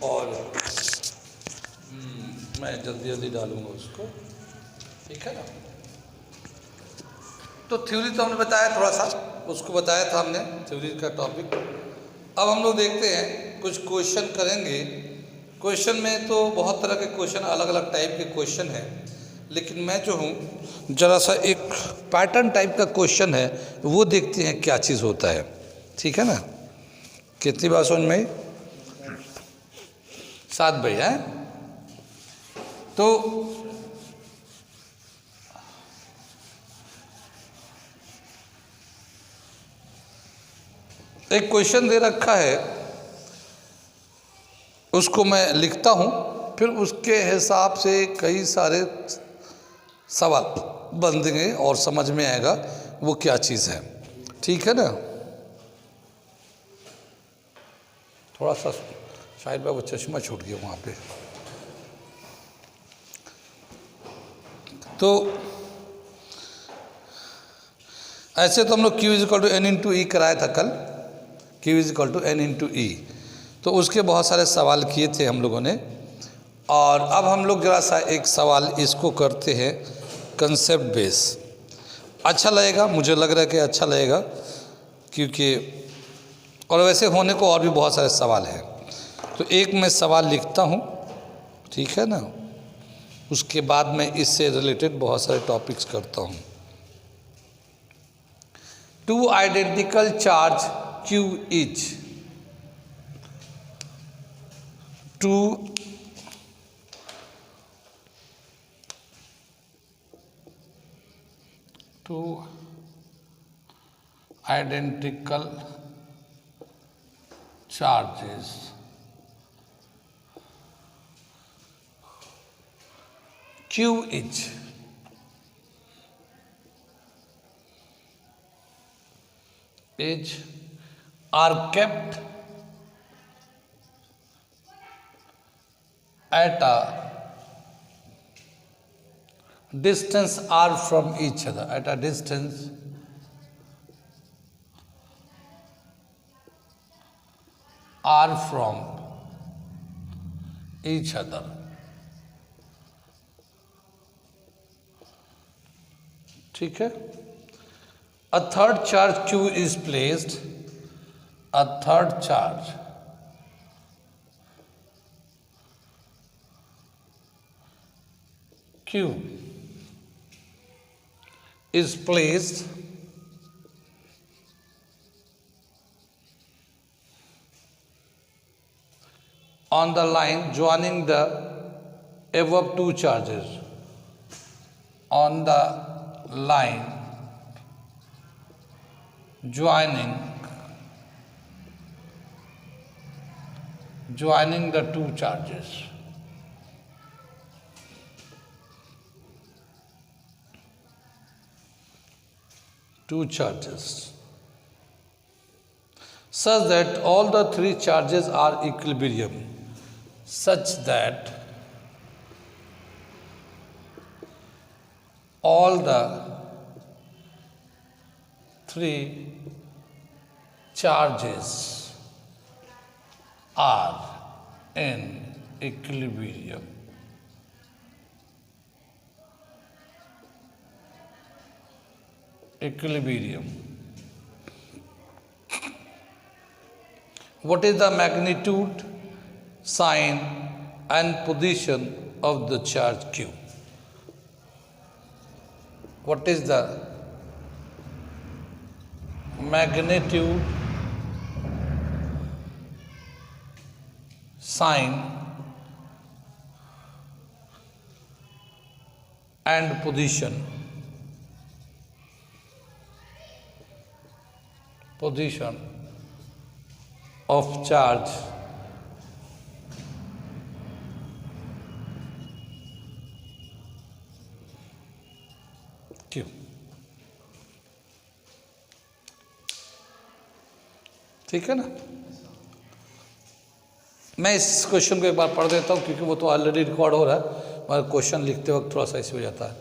और मैं जल्दी जल्दी डालूंगा उसको, ठीक है ना। तो थ्योरी तो हमने बताया, थोड़ा सा उसको बताया था हमने, थ्योरी का टॉपिक। अब हम लोग देखते हैं कुछ क्वेश्चन करेंगे। क्वेश्चन में तो बहुत तरह के क्वेश्चन, अलग अलग टाइप के क्वेश्चन हैं, लेकिन मैं जो हूँ ज़रा सा एक पैटर्न टाइप का क्वेश्चन है, वो देखते हैं क्या चीज़ होता है, ठीक है ना। कितनी बात समझ में? 7 भाई है। तो एक क्वेश्चन दे रखा है, उसको मैं लिखता हूँ, फिर उसके हिसाब से कई सारे सवाल बन देंगे और समझ में आएगा वो क्या चीज़ है, ठीक है ना। थोड़ा सा शायद वो चश्मा छूट गया वहाँ पे। तो ऐसे तो हम लोग Q is equal to n into e कराया था कल, Q is equal to n into e. तो उसके बहुत सारे सवाल किए थे हम लोगों ने, और अब हम लोग ज़रा सा एक सवाल इसको करते हैं कंसेप्ट बेस। अच्छा लगेगा, मुझे लग रहा है कि अच्छा लगेगा, क्योंकि और वैसे होने को और भी बहुत सारे सवाल हैं। तो एक मैं सवाल लिखता हूँ, ठीक है ना, उसके बाद मैं इससे रिलेटेड बहुत सारे टॉपिक्स करता हूँ। Two identical charge Q each, two identical charges Q each are kept at a distance r from each other, at a distance r from each other. ठीक है। A third charge Q is placed, a third charge Q is placed on the line joining the above two charges, on the line joining the two charges. Two charges, such that all the three charges are equilibrium, such that all the three charges are in equilibrium. What is the magnitude, sign and position of the charge Q? What is the magnitude, sign and position of charge Q? ठीक है ना। मैं इस question को एक बार पढ़ देता हूँ, क्योंकि वो तो ऑलरेडी रिकॉर्ड हो रहा है, मगर क्वेश्चन लिखते वक्त थोड़ा सा इशू हो जाता है।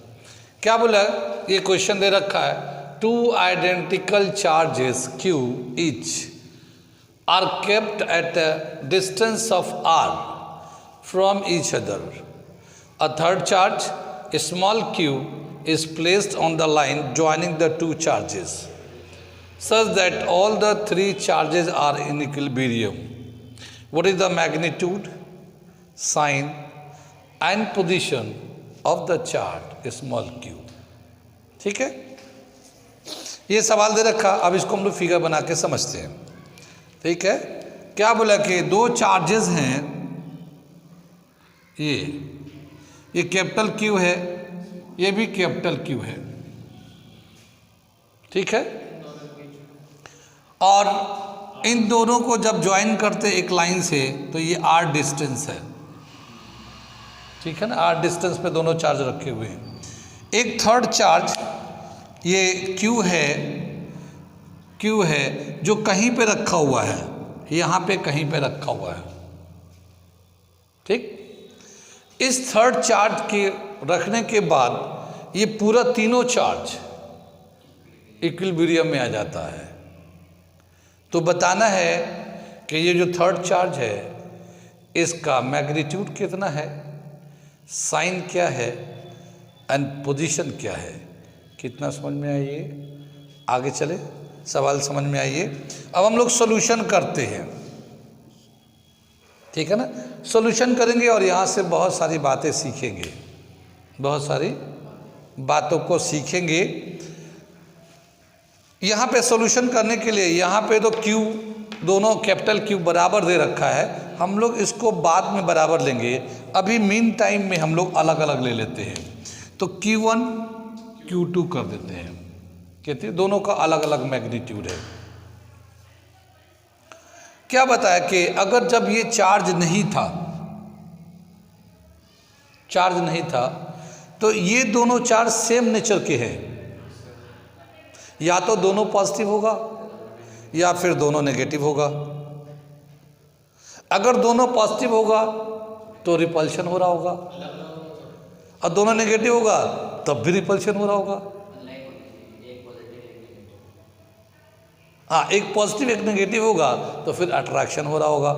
क्या बोला है, ये क्वेश्चन दे रखा है, two identical charges Q each are kept at a distance of r from each other. A third charge, a small q, is placed on the line joining the two charges, such that all the three charges are in equilibrium. What is the magnitude, sign and position of the charge small q? ठीक है, ये सवाल दे रखा, अब इसको हम लोग figure बना के समझते हैं। ठीक है, क्या बोला कि दो चार्जेस हैं, ये कैपिटल क्यू है, ये भी कैपिटल क्यू है। ठीक है, और इन दोनों को जब ज्वाइन करते एक लाइन से तो ये आर डिस्टेंस है। ठीक है ना, आर डिस्टेंस पे दोनों चार्ज रखे हुए हैं। एक थर्ड चार्ज ये क्यू है जो कहीं पे रखा हुआ है, यहाँ पे कहीं पे रखा हुआ है। ठीक, इस थर्ड चार्ज के रखने के बाद ये पूरा तीनों चार्ज इक्विलिब्रियम में आ जाता है। तो बताना है कि ये जो थर्ड चार्ज है इसका मैग्नीट्यूड कितना है, साइन क्या है एंड पोजीशन क्या है। कितना समझ में आइए, आगे चले, सवाल समझ में आइए। अब हम लोग सॉल्यूशन करते हैं। ठीक है ना, सॉल्यूशन करेंगे और यहाँ से बहुत सारी बातें सीखेंगे, बहुत सारी बातों को सीखेंगे। यहाँ पे सॉल्यूशन करने के लिए यहाँ पे तो क्यू, दोनों कैपिटल क्यू बराबर दे रखा है, हम लोग इसको बाद में बराबर लेंगे। अभी मीन टाइम में हम लोग अलग अलग ले लेते हैं। तो Q1 Q2 कर देते हैं, कहते हैं दोनों का अलग अलग मैग्नीट्यूड है। क्या बताया कि अगर जब ये चार्ज नहीं था तो ये दोनों चार्ज सेम नेचर के हैं, या तो दोनों पॉजिटिव होगा या फिर दोनों नेगेटिव होगा। अगर दोनों पॉजिटिव होगा तो रिपल्शन हो रहा होगा, और दोनों नेगेटिव होगा तब भी रिपल्शन हो रहा होगा। हाँ, एक पॉजिटिव एक नेगेटिव होगा तो फिर अट्रैक्शन हो रहा होगा,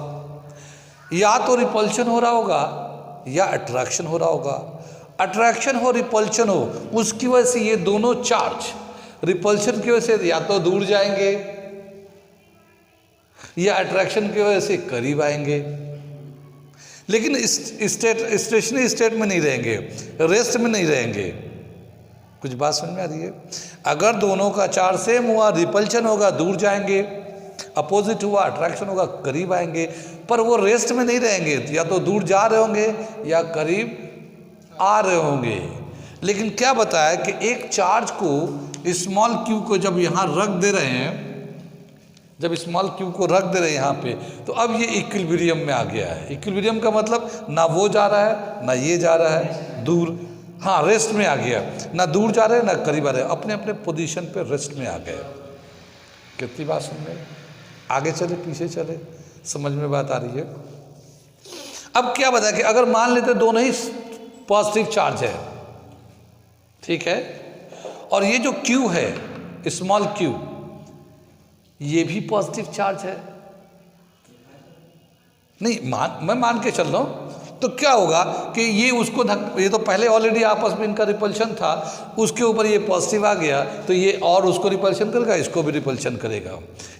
या तो रिपल्शन हो रहा होगा या अट्रैक्शन हो रहा होगा। अट्रैक्शन हो रिपल्शन हो, उसकी वजह से ये दोनों चार्ज रिपल्शन की वजह से या तो दूर जाएंगे या अट्रैक्शन की वजह से करीब आएंगे, लेकिन स्टेशनरी स्टेट में नहीं रहेंगे, रेस्ट में नहीं रहेंगे। कुछ बात समझ में आ रही है? अगर दोनों का चार्ज सेम हुआ, रिपल्शन होगा दूर जाएंगे, अपोजिट हुआ अट्रैक्शन होगा करीब आएंगे, पर वो रेस्ट में नहीं रहेंगे, या तो दूर जा रहे होंगे या करीब आ रहे होंगे। लेकिन क्या बताया कि एक चार्ज को स्मॉल क्यू को जब यहाँ रख दे रहे हैं, जब स्मॉल क्यू को रख दे रहे हैं यहाँ पे, तो अब ये इक्विलिब्रियम में आ गया है। इक्विलिब्रियम का मतलब ना वो जा रहा है ना ये जा रहा है दूर, हाँ रेस्ट में आ गया, ना दूर जा रहे हैं ना करीब आ रहे हैं, अपने अपने पोजीशन पे रेस्ट में आ गए। कितनी बात सुन रहे, आगे चले पीछे चले, समझ में बात आ रही है? अब क्या बताया कि अगर मान लेते दोनों ही पॉजिटिव चार्ज है, ठीक है, और ये जो क्यू है स्मॉल क्यू ये भी पॉजिटिव चार्ज है, नहीं मैं मान के चल रहा हूं, तो क्या होगा कि ये उसको ये तो पहले ऑलरेडी आपस में इनका रिपल्शन था, उसके ऊपर ये पॉजिटिव आ गया तो ये और उसको रिपल्शन करेगा, इसको भी रिपल्शन करेगा,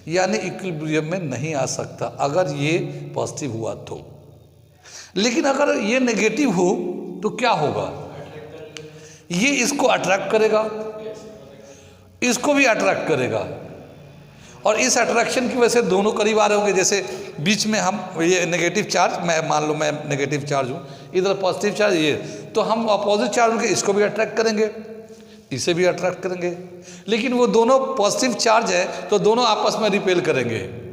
यानी इक्विलिब्रियम में नहीं आ सकता अगर ये पॉजिटिव हुआ तो। लेकिन अगर ये नेगेटिव हो तो क्या होगा, ये इसको अट्रैक्ट करेगा, इसको भी अट्रैक्ट करेगा, और इस अट्रैक्शन की वजह से दोनों करीब आ रहे होंगे। जैसे बीच में हम ये नेगेटिव चार्ज, मैं मान लो मैं नेगेटिव चार्ज हूँ, इधर पॉजिटिव चार्ज ये, तो हम अपोजिट चार्ज होंगे, इसको भी अट्रैक्ट करेंगे, इसे भी अट्रैक्ट करेंगे। लेकिन वो दोनों पॉजिटिव चार्ज है तो दोनों आपस में रिपेल करेंगे,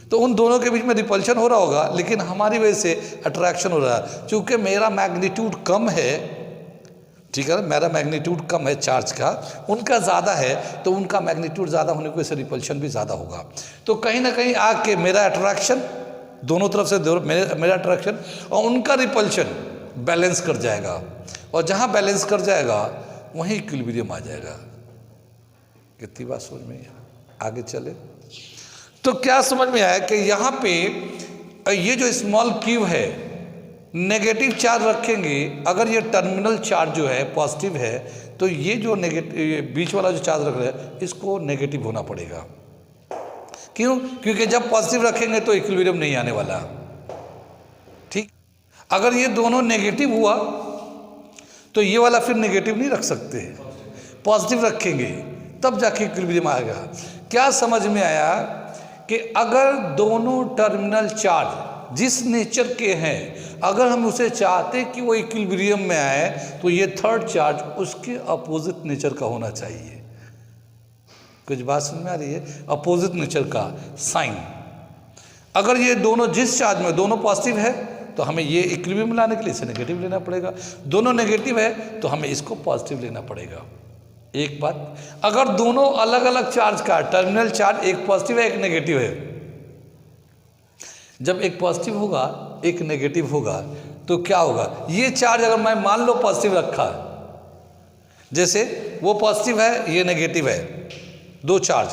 तो उन दोनों के बीच में रिपल्शन हो रहा होगा, लेकिन हमारी वजह से अट्रैक्शन हो रहा है। चूँकि मेरा मैग्नीट्यूड कम है, ठीक है, मेरा मैग्नीट्यूड कम है चार्ज का, उनका ज़्यादा है, तो उनका मैग्नीट्यूड ज़्यादा होने की वजह से रिपल्शन भी ज़्यादा होगा। तो कहीं ना कहीं आके मेरा अट्रैक्शन दोनों तरफ से मेरा अट्रैक्शन और उनका रिपल्शन बैलेंस कर जाएगा, और जहाँ बैलेंस कर जाएगा वहीं इक्विलिब्रियम आ जाएगा। कितनी बात समझ में, आगे चले। तो क्या समझ में आया कि यहाँ पे ये जो स्मॉल क्यू है, नेगेटिव चार्ज रखेंगे, अगर ये टर्मिनल चार्ज जो है पॉजिटिव है, तो ये जो नेगेटिव बीच वाला जो चार्ज रख रहे हैं इसको नेगेटिव होना पड़ेगा। क्यों? क्योंकि जब पॉजिटिव रखेंगे तो इक्विलिब्रियम नहीं आने वाला। ठीक, अगर ये दोनों नेगेटिव हुआ तो ये वाला फिर नेगेटिव नहीं रख सकते, पॉजिटिव रखेंगे तब जाके इक्विलिब्रियम आएगा। क्या समझ में आया कि अगर दोनों टर्मिनल चार्ज जिस नेचर के हैं, अगर हम उसे चाहते कि वो इक्विलिब्रियम में आए, तो ये थर्ड चार्ज उसके अपोजिट नेचर का होना चाहिए। कुछ बात समझ में आ रही है? अपोजिट नेचर का साइन। अगर ये दोनों जिस चार्ज में दोनों पॉजिटिव है तो हमें ये इक्विलिब्रियम में लाने के लिए इसे नेगेटिव लेना पड़ेगा, दोनों नेगेटिव है तो हमें इसको पॉजिटिव लेना पड़ेगा। एक बात, अगर दोनों अलग अलग चार्ज का टर्मिनल चार्ज, एक पॉजिटिव है एक नेगेटिव है, जब एक पॉजिटिव होगा एक नेगेटिव होगा तो क्या होगा? ये चार्ज अगर मैं मान लो पॉजिटिव रखा, जैसे वो पॉजिटिव है ये नेगेटिव है, दो चार्ज,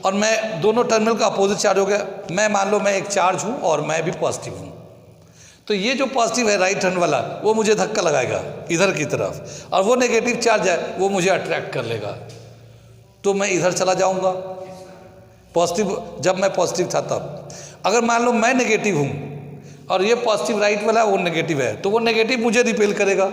और मैं दोनों टर्मिनल का अपोजिट चार्ज हो गया, मैं मान लो मैं एक चार्ज हूं और मैं भी पॉजिटिव हूं, तो ये जो पॉजिटिव है राइट हैंड वाला वो मुझे धक्का लगाएगा इधर की तरफ, और वो नेगेटिव चार्ज है वो मुझे अट्रैक्ट कर लेगा, तो मैं इधर चला जाऊंगा। पॉजिटिव, जब मैं पॉजिटिव था तब, अगर मान लो मैं नेगेटिव हूं और ये पॉजिटिव राइट वाला वो नेगेटिव है, तो वो नेगेटिव मुझे रिपेल करेगा,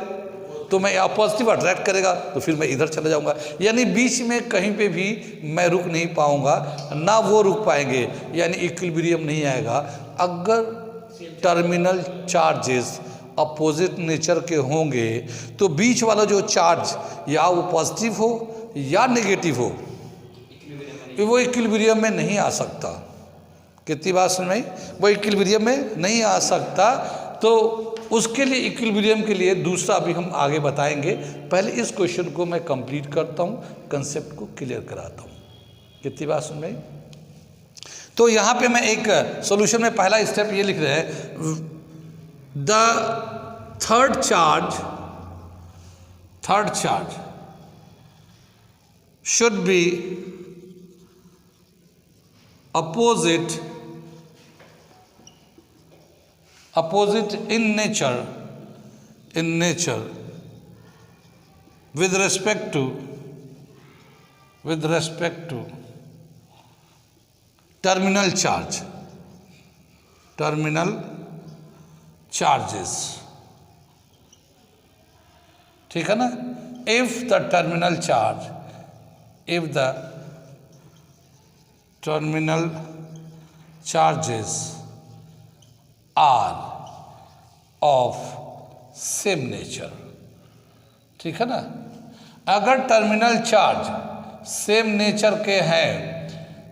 तो मैं पॉजिटिव अट्रैक्ट करेगा, तो फिर मैं इधर चला जाऊंगा। यानी बीच में कहीं पे भी मैं रुक नहीं पाऊंगा, ना वो रुक पाएंगे, यानी इक्विलिब्रियम नहीं आएगा। अगर टर्मिनल चार्जेस अपोजिट नेचर के होंगे तो बीच वाला जो चार्ज या वो पॉजिटिव हो या नेगेटिव हो, वो इक्विलिब्रियम में नहीं आ सकता। कितनी बात सुन में? वो इक्विलिब्रियम में नहीं आ सकता। तो उसके लिए, इक्विलिब्रियम के लिए दूसरा अभी हम आगे बताएंगे। पहले इस क्वेश्चन को मैं कंप्लीट करता हूँ, कंसेप्ट को क्लियर कराता हूँ। कितनी बात सुन में? तो यहाँ पे मैं एक सॉल्यूशन में पहला स्टेप ये लिख रहे हैं, the third charge should be opposite in nature with respect to terminal charges। ठीक है ना? if the terminal charges are of same nature। ठीक है ना? अगर टर्मिनल चार्ज सेम नेचर के हैं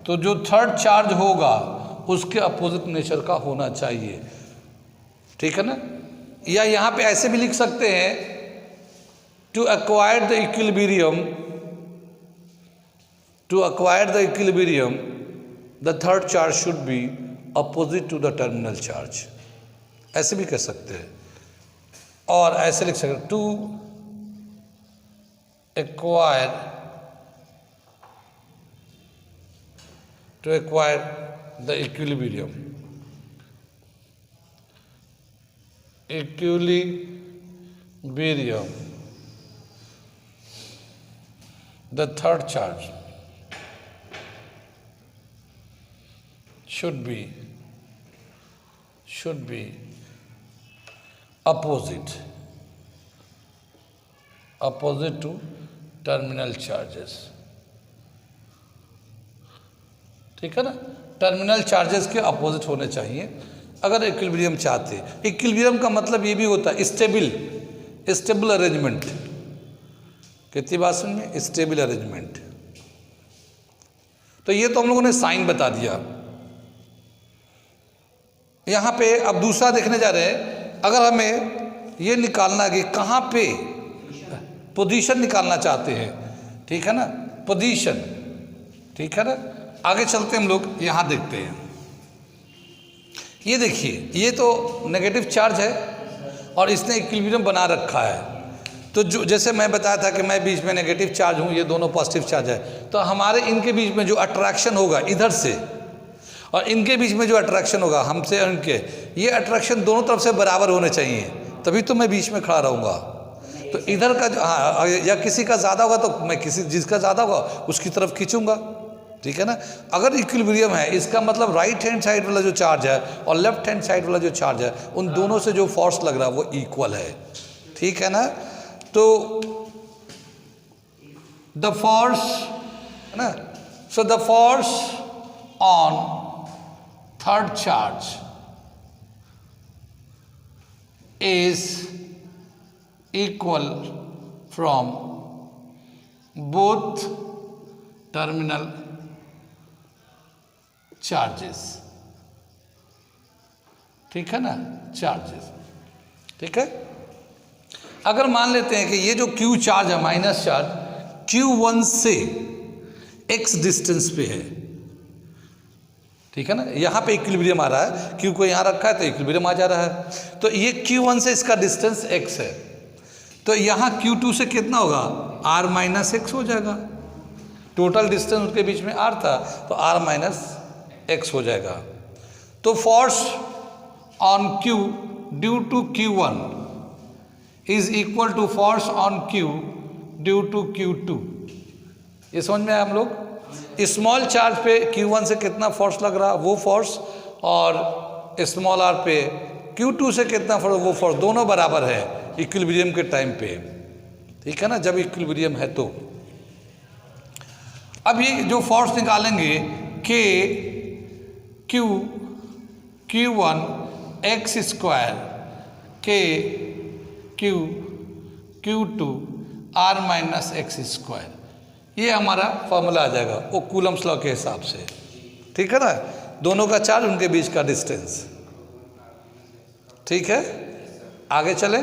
तो जो थर्ड चार्ज होगा उसके अपोजिट नेचर का होना चाहिए। ठीक है ना? या यहाँ पे ऐसे भी लिख सकते हैं, to acquire the equilibrium the third charge should be opposite to the terminal charge। ऐसे भी कह सकते हैं, और ऐसे लिख सकते हैं, to acquire the equilibrium the third charge should be opposite to terminal charges। ठीक है ना? टर्मिनल चार्जेस के अपोजिट होने चाहिए अगर इक्विलिब्रियम चाहते। इक्विलिब्रियम का मतलब ये भी होता है स्टेबल अरेंजमेंट। कितनी बात सुन में? Stable arrangement. तो ये तो हम लोगों ने साइन बता दिया। यहाँ पे अब दूसरा देखने जा रहे हैं, अगर हमें ये निकालना है कि कहाँ पे पोजीशन निकालना चाहते हैं। ठीक है ना? पोजीशन। ठीक है ना? आगे चलते हम लोग यहाँ देखते हैं। ये देखिए, ये तो नेगेटिव चार्ज है और इसने इक्विलिब्रियम बना रखा है। तो जो जैसे मैं बताया था कि मैं बीच में नेगेटिव चार्ज हूँ, ये दोनों पॉजिटिव चार्ज है, तो हमारे इनके बीच में जो अट्रैक्शन होगा इधर से, और इनके बीच में जो अट्रैक्शन होगा हमसे और इनके, ये अट्रैक्शन दोनों तरफ से बराबर होने चाहिए, तभी तो मैं बीच में खड़ा रहूँगा। तो इधर का हाँ, या किसी का ज़्यादा होगा तो मैं जिसका ज़्यादा होगा उसकी तरफ खींचूंगा, ठीक है ना। अगर इक्विलिब्रियम है, इसका मतलब राइट हैंड साइड वाला जो चार्ज है और लेफ्ट हैंड साइड वाला जो चार्ज है, उन दोनों से जो फोर्स लग रहा है वो इक्वल है, ठीक है ना। तो द फोर्स है ना, so the force on third charge is equal from both terminal charges, ठीक है ना, चार्जेस, ठीक है। अगर मान लेते हैं कि ये जो Q चार्ज है, माइनस चार्ज Q1 से x डिस्टेंस पे है, ठीक है ना। यहाँ पे इक्विलिब्रियम आ रहा है, Q को यहाँ रखा है तो इक्विलिब्रियम आ जा रहा है। तो ये Q1 से इसका डिस्टेंस x है, तो यहाँ Q2 से कितना होगा, r माइनस एक्स हो जाएगा। टोटल डिस्टेंस उनके बीच में r था, तो r माइनस एक्स हो जाएगा। तो force on Q due to Q1 is equal to force on Q due to Q2। ये समझ में आया हम लोग। स्मॉल चार्ज पे Q1 से कितना फोर्स लग रहा, वो फोर्स, और स्मॉल r पे Q2 से कितना फोर्स, वो फोर्स, दोनों बराबर है इक्विलिब्रियम के टाइम पे, ठीक है ना, जब इक्विलिब्रियम है तो। अब ये जो फोर्स निकालेंगे K Q1 x square K Q2 r minus x square, ये हमारा फॉर्मूला आ जाएगा वो कूलम्स लॉ के हिसाब से, ठीक है ना। दोनों का चार्ज, उनके बीच का डिस्टेंस, ठीक है। आगे चले,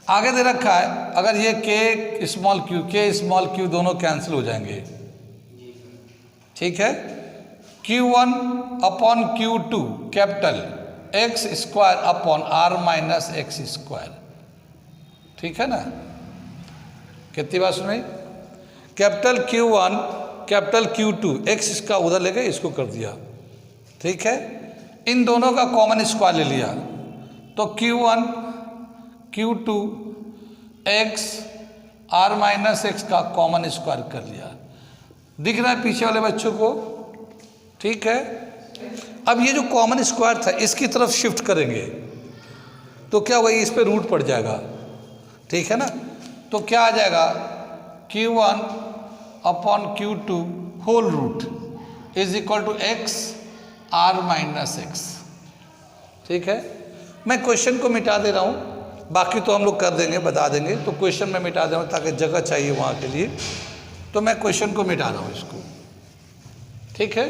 आगे दे रखा है, अगर ये K स्मॉल q दोनों कैंसिल हो जाएंगे, ठीक है। Q1 upon Q2 capital x square upon r minus x square, ठीक है ना। कितनी बात सुनाई, capital Q1 capital Q2, x इसका उधर ले गए, इसको कर दिया, ठीक है। इन दोनों का कॉमन स्क्वायर ले लिया, तो Q1 Q2 x r minus x का कॉमन स्क्वायर कर लिया। दिख रहा है पीछे वाले बच्चों को, ठीक है। अब ये जो कॉमन स्क्वायर था इसकी तरफ शिफ्ट करेंगे तो क्या होगा, इस पे रूट पड़ जाएगा, ठीक है ना। तो क्या आ जाएगा, Q1 upon Q2 whole root is equal to x r minus x, ठीक है। मैं क्वेश्चन को मिटा दे रहा हूँ, बाकी तो हम लोग कर देंगे, बता देंगे। तो क्वेश्चन में मिटा दे रहा हूँ ताकि जगह चाहिए वहाँ के लिए, तो मैं क्वेश्चन को मिटा रहा हूँ इसको, ठीक है।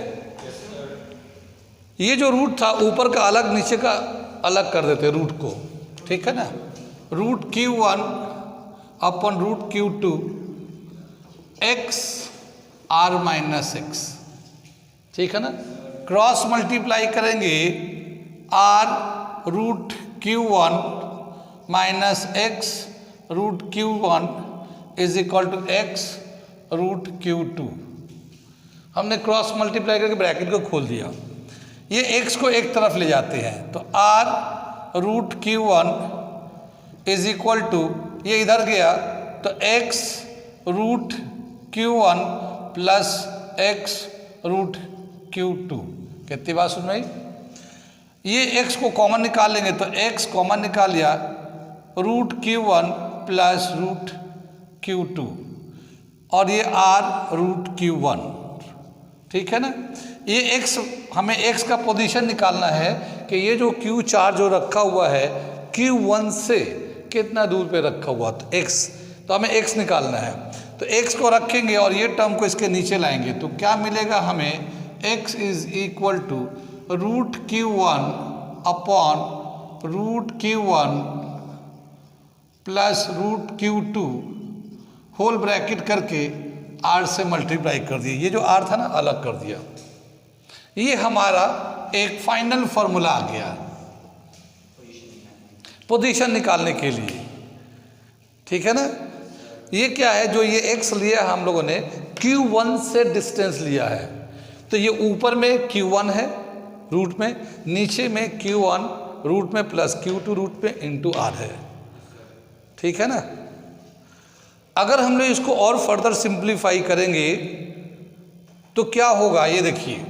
ये जो रूट था ऊपर का अलग, नीचे का अलग कर देते रूट को, ठीक है ना। Root Q1 upon root Q2 x r minus x, ठीक है ना। क्रॉस मल्टीप्लाई करेंगे r root Q1 minus x root Q1 is equal to x root Q2। हमने क्रॉस मल्टीप्लाई करके ब्रैकेट को खोल दिया, ये x को एक तरफ ले जाते हैं, तो r root Q1 is equal to, ये इधर गया तो x root Q1 plus x root Q2। कितनी बात सुन रही, ये x को कॉमन निकाल लेंगे तो x कॉमन निकाल लिया, root Q1 plus root Q2, और ये r रूट Q1, ठीक है ना। ये x, हमें x का पोजीशन निकालना है कि ये जो Q चार्ज जो रखा हुआ है Q1 से कितना दूर पे रखा हुआ, तो x, तो हमें x निकालना है। तो x को रखेंगे और ये टर्म को इसके नीचे लाएंगे, तो क्या मिलेगा हमें, x is equal to root Q1 upon root Q1 plus root Q2 whole bracket करके r से मल्टीप्लाई कर दिया, ये जो r था ना अलग कर दिया। ये हमारा एक फाइनल फॉर्मूला आ गया पोजीशन निकालने के लिए, ठीक है ना। ये क्या है, जो ये x लिया हम लोगों ने Q1 से डिस्टेंस लिया है, तो ये ऊपर में Q1 है रूट में, नीचे में Q1 रूट में प्लस Q2 रूट में इंटू R है, ठीक है ना। अगर हम लोग इसको और फर्दर सिंप्लीफाई करेंगे तो क्या होगा, ये देखिए,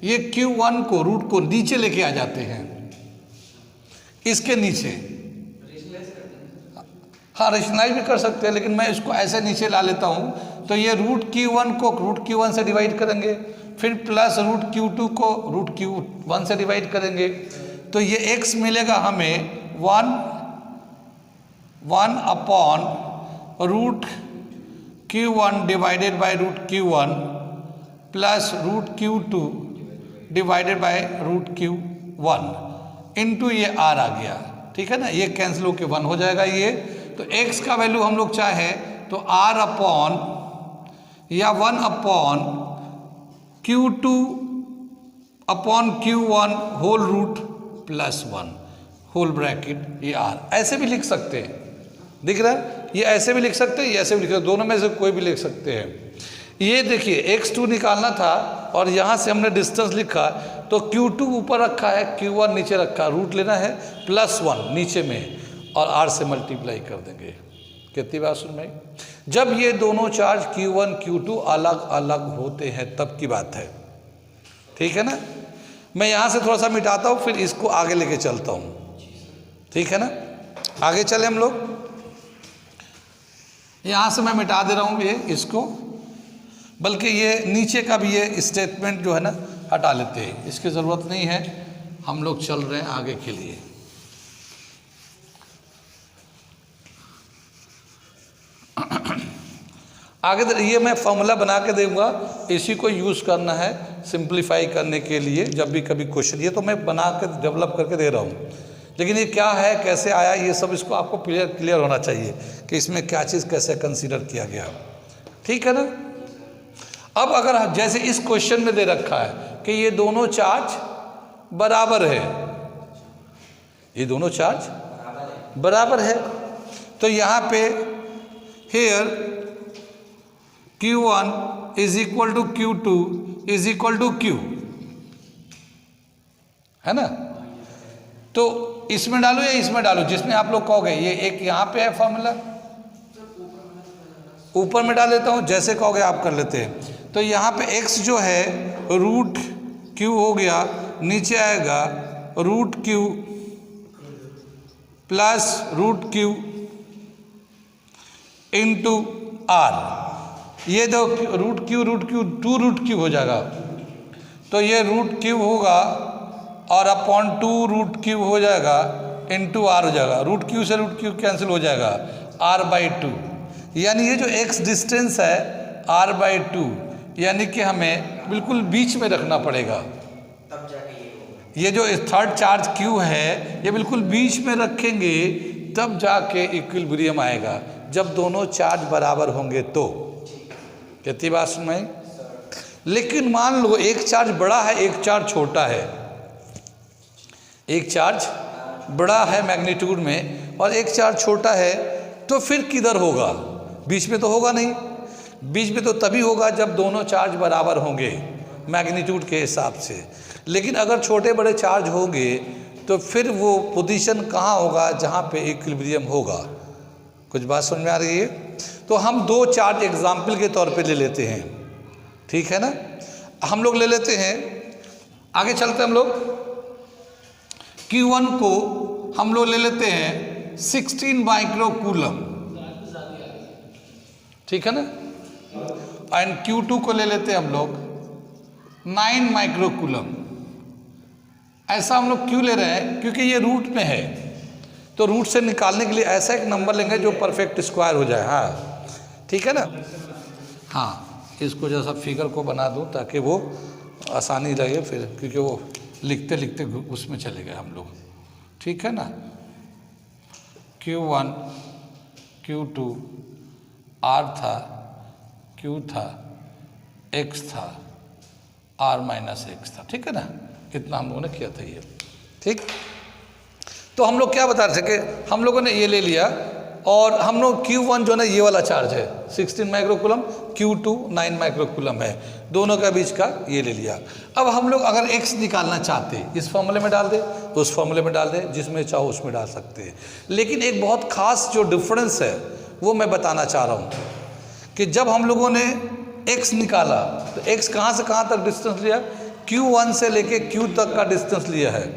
ये Q1 को रूट को नीचे लेके आ जाते हैं, इसके नीचे, हाँ रेशनलाइज भी कर सकते हैं, लेकिन मैं इसको ऐसे नीचे ला लेता हूँ। तो ये रूट Q1 को रूट Q1 से डिवाइड करेंगे, फिर प्लस रूट Q2 को रूट Q1 से डिवाइड करेंगे, तो ये x मिलेगा हमें 1 upon root Q1 divided by root Q1 plus root Q2 divided by root Q1 into ये R आ गया, ठीक है ना। ये कैंसिल होके 1 हो जाएगा ये। तो x का वैल्यू हम लोग चाहे तो R अपॉन या 1 upon Q2 upon Q1 whole root plus 1 whole bracket ये R, ऐसे भी लिख सकते हैं, दिख रहा है, ये ऐसे भी लिख सकते हैं, ये ऐसे भी लिख सकते हैं, दोनों में से कोई भी लिख सकते हैं। ये देखिए x2 निकालना था और यहाँ से हमने डिस्टेंस लिखा, तो Q2 ऊपर रखा है, Q1 नीचे रखा, रूट लेना है प्लस 1 नीचे में और R से मल्टीप्लाई कर देंगे। कितनी बात सुन में, जब ये दोनों चार्ज Q1 Q2 अलग अलग होते हैं तब की बात है, ठीक है ना। मैं यहाँ से थोड़ा सा मिटाता हूँ, फिर इसको आगे लेके चलता हूँ, ठीक है ना। आगे चले हम लोग, यहाँ से मैं मिटा दे रहा हूँ ये इसको, बल्कि ये नीचे का भी ये स्टेटमेंट जो है ना हटा लेते हैं, इसकी ज़रूरत नहीं है, हम लोग चल रहे हैं आगे के लिए। आगे ये मैं फॉर्मूला बना के दूंगा, इसी को यूज़ करना है सिंप्लीफाई करने के लिए जब भी कभी क्वेश्चन, ये तो मैं बना के डेवलप करके दे रहा हूँ, लेकिन ये क्या है कैसे आया ये सब इसको आपको क्लियर होना चाहिए कि इसमें क्या चीज़ कैसे कंसीडर किया गया, ठीक है ना। अब अगर जैसे इस क्वेश्चन में दे रखा है कि ये दोनों चार्ज बराबर है, ये दोनों चार्ज बराबर है, तो यहाँ पे here Q1 is equal to Q2 is equal to Q, है ना। तो इसमें डालो या इसमें डालो, जिसमें आप लोग कहोगे। ये एक यहाँ पे है फॉर्मूला, ऊपर में डाल देता हूँ, जैसे कहोगे आप कर लेते हैं। तो यहाँ पे x जो है रूट Q हो गया, नीचे आएगा root Q plus root Q into R। ये दो रूट Q 2 रूट Q हो जाएगा, तो ये रूट Q होगा और अपॉन 2 रूट Q हो जाएगा इंटू R हो जाएगा, रूट Q से रूट Q कैंसिल हो जाएगा, R बाई 2, यानी ये जो x डिस्टेंस है R बाई 2, यानी कि हमें बिल्कुल बीच में रखना पड़ेगा। तब जाके ये जो थर्ड चार्ज Q है ये बिल्कुल बीच में रखेंगे, तब जाके इक्विलिब्रियम आएगा, जब दोनों चार्ज बराबर होंगे तो। कितनी बात सुन में, लेकिन मान लो एक चार्ज बड़ा है एक चार्ज छोटा है, एक चार्ज बड़ा है मैग्नीट्यूड में और एक चार्ज छोटा है, तो फिर किधर होगा, बीच में तो होगा नहीं। बीच में तो तभी होगा जब दोनों चार्ज बराबर होंगे मैग्नीट्यूड के हिसाब से, लेकिन अगर छोटे बड़े चार्ज होंगे तो फिर वो पोजीशन कहाँ होगा जहाँ पे इक्विलिब्रियम होगा। कुछ बात समझ में आ रही है। तो हम दो चार्ज एग्जाम्पल के तौर पे ले लेते हैं, ठीक है ना। हम लोग ले लेते हैं, आगे चलते हम लोग। Q1 को हम लोग ले लेते हैं 16 माइक्रो कूलम, ठीक है ना, एंड Q2 को ले लेते हैं हम लोग 9 माइक्रो कूलम। ऐसा हम लोग क्यों ले रहे हैं, क्योंकि ये रूट में है, तो रूट से निकालने के लिए ऐसा एक नंबर लेंगे जो परफेक्ट स्क्वायर हो जाए। हाँ ठीक है ना। हाँ, इसको जैसा फिगर को बना दूं ताकि वो आसानी लगे फिर, क्योंकि वो लिखते लिखते उसमें चले गए हम लोग, ठीक है ना। Q1 Q2 R था, Q था, X था, R माइनस X था, ठीक है ना। इतना हम लोगों ने किया था ये, ठीक। तो हम लोग क्या बता रहे थे कि हम लोगों ने ये ले लिया और हम लोग Q1 जो है ये वाला चार्ज है 16 माइक्रोकूलम, Q2 9 माइक्रोकूलम है, दोनों का बीच का ये ले लिया। अब हम लोग अगर x निकालना चाहते इस फॉर्मूले में डाल दे, उस फॉर्मूले में डाल दे, जिसमें चाहो उसमें डाल सकते हैं। लेकिन एक बहुत खास जो डिफरेंस है वो मैं बताना चाह रहा हूँ कि जब हम लोगों ने x निकाला तो x कहाँ से कहाँ तक डिस्टेंस लिया, Q1 से लेके Q तक का डिस्टेंस लिया है,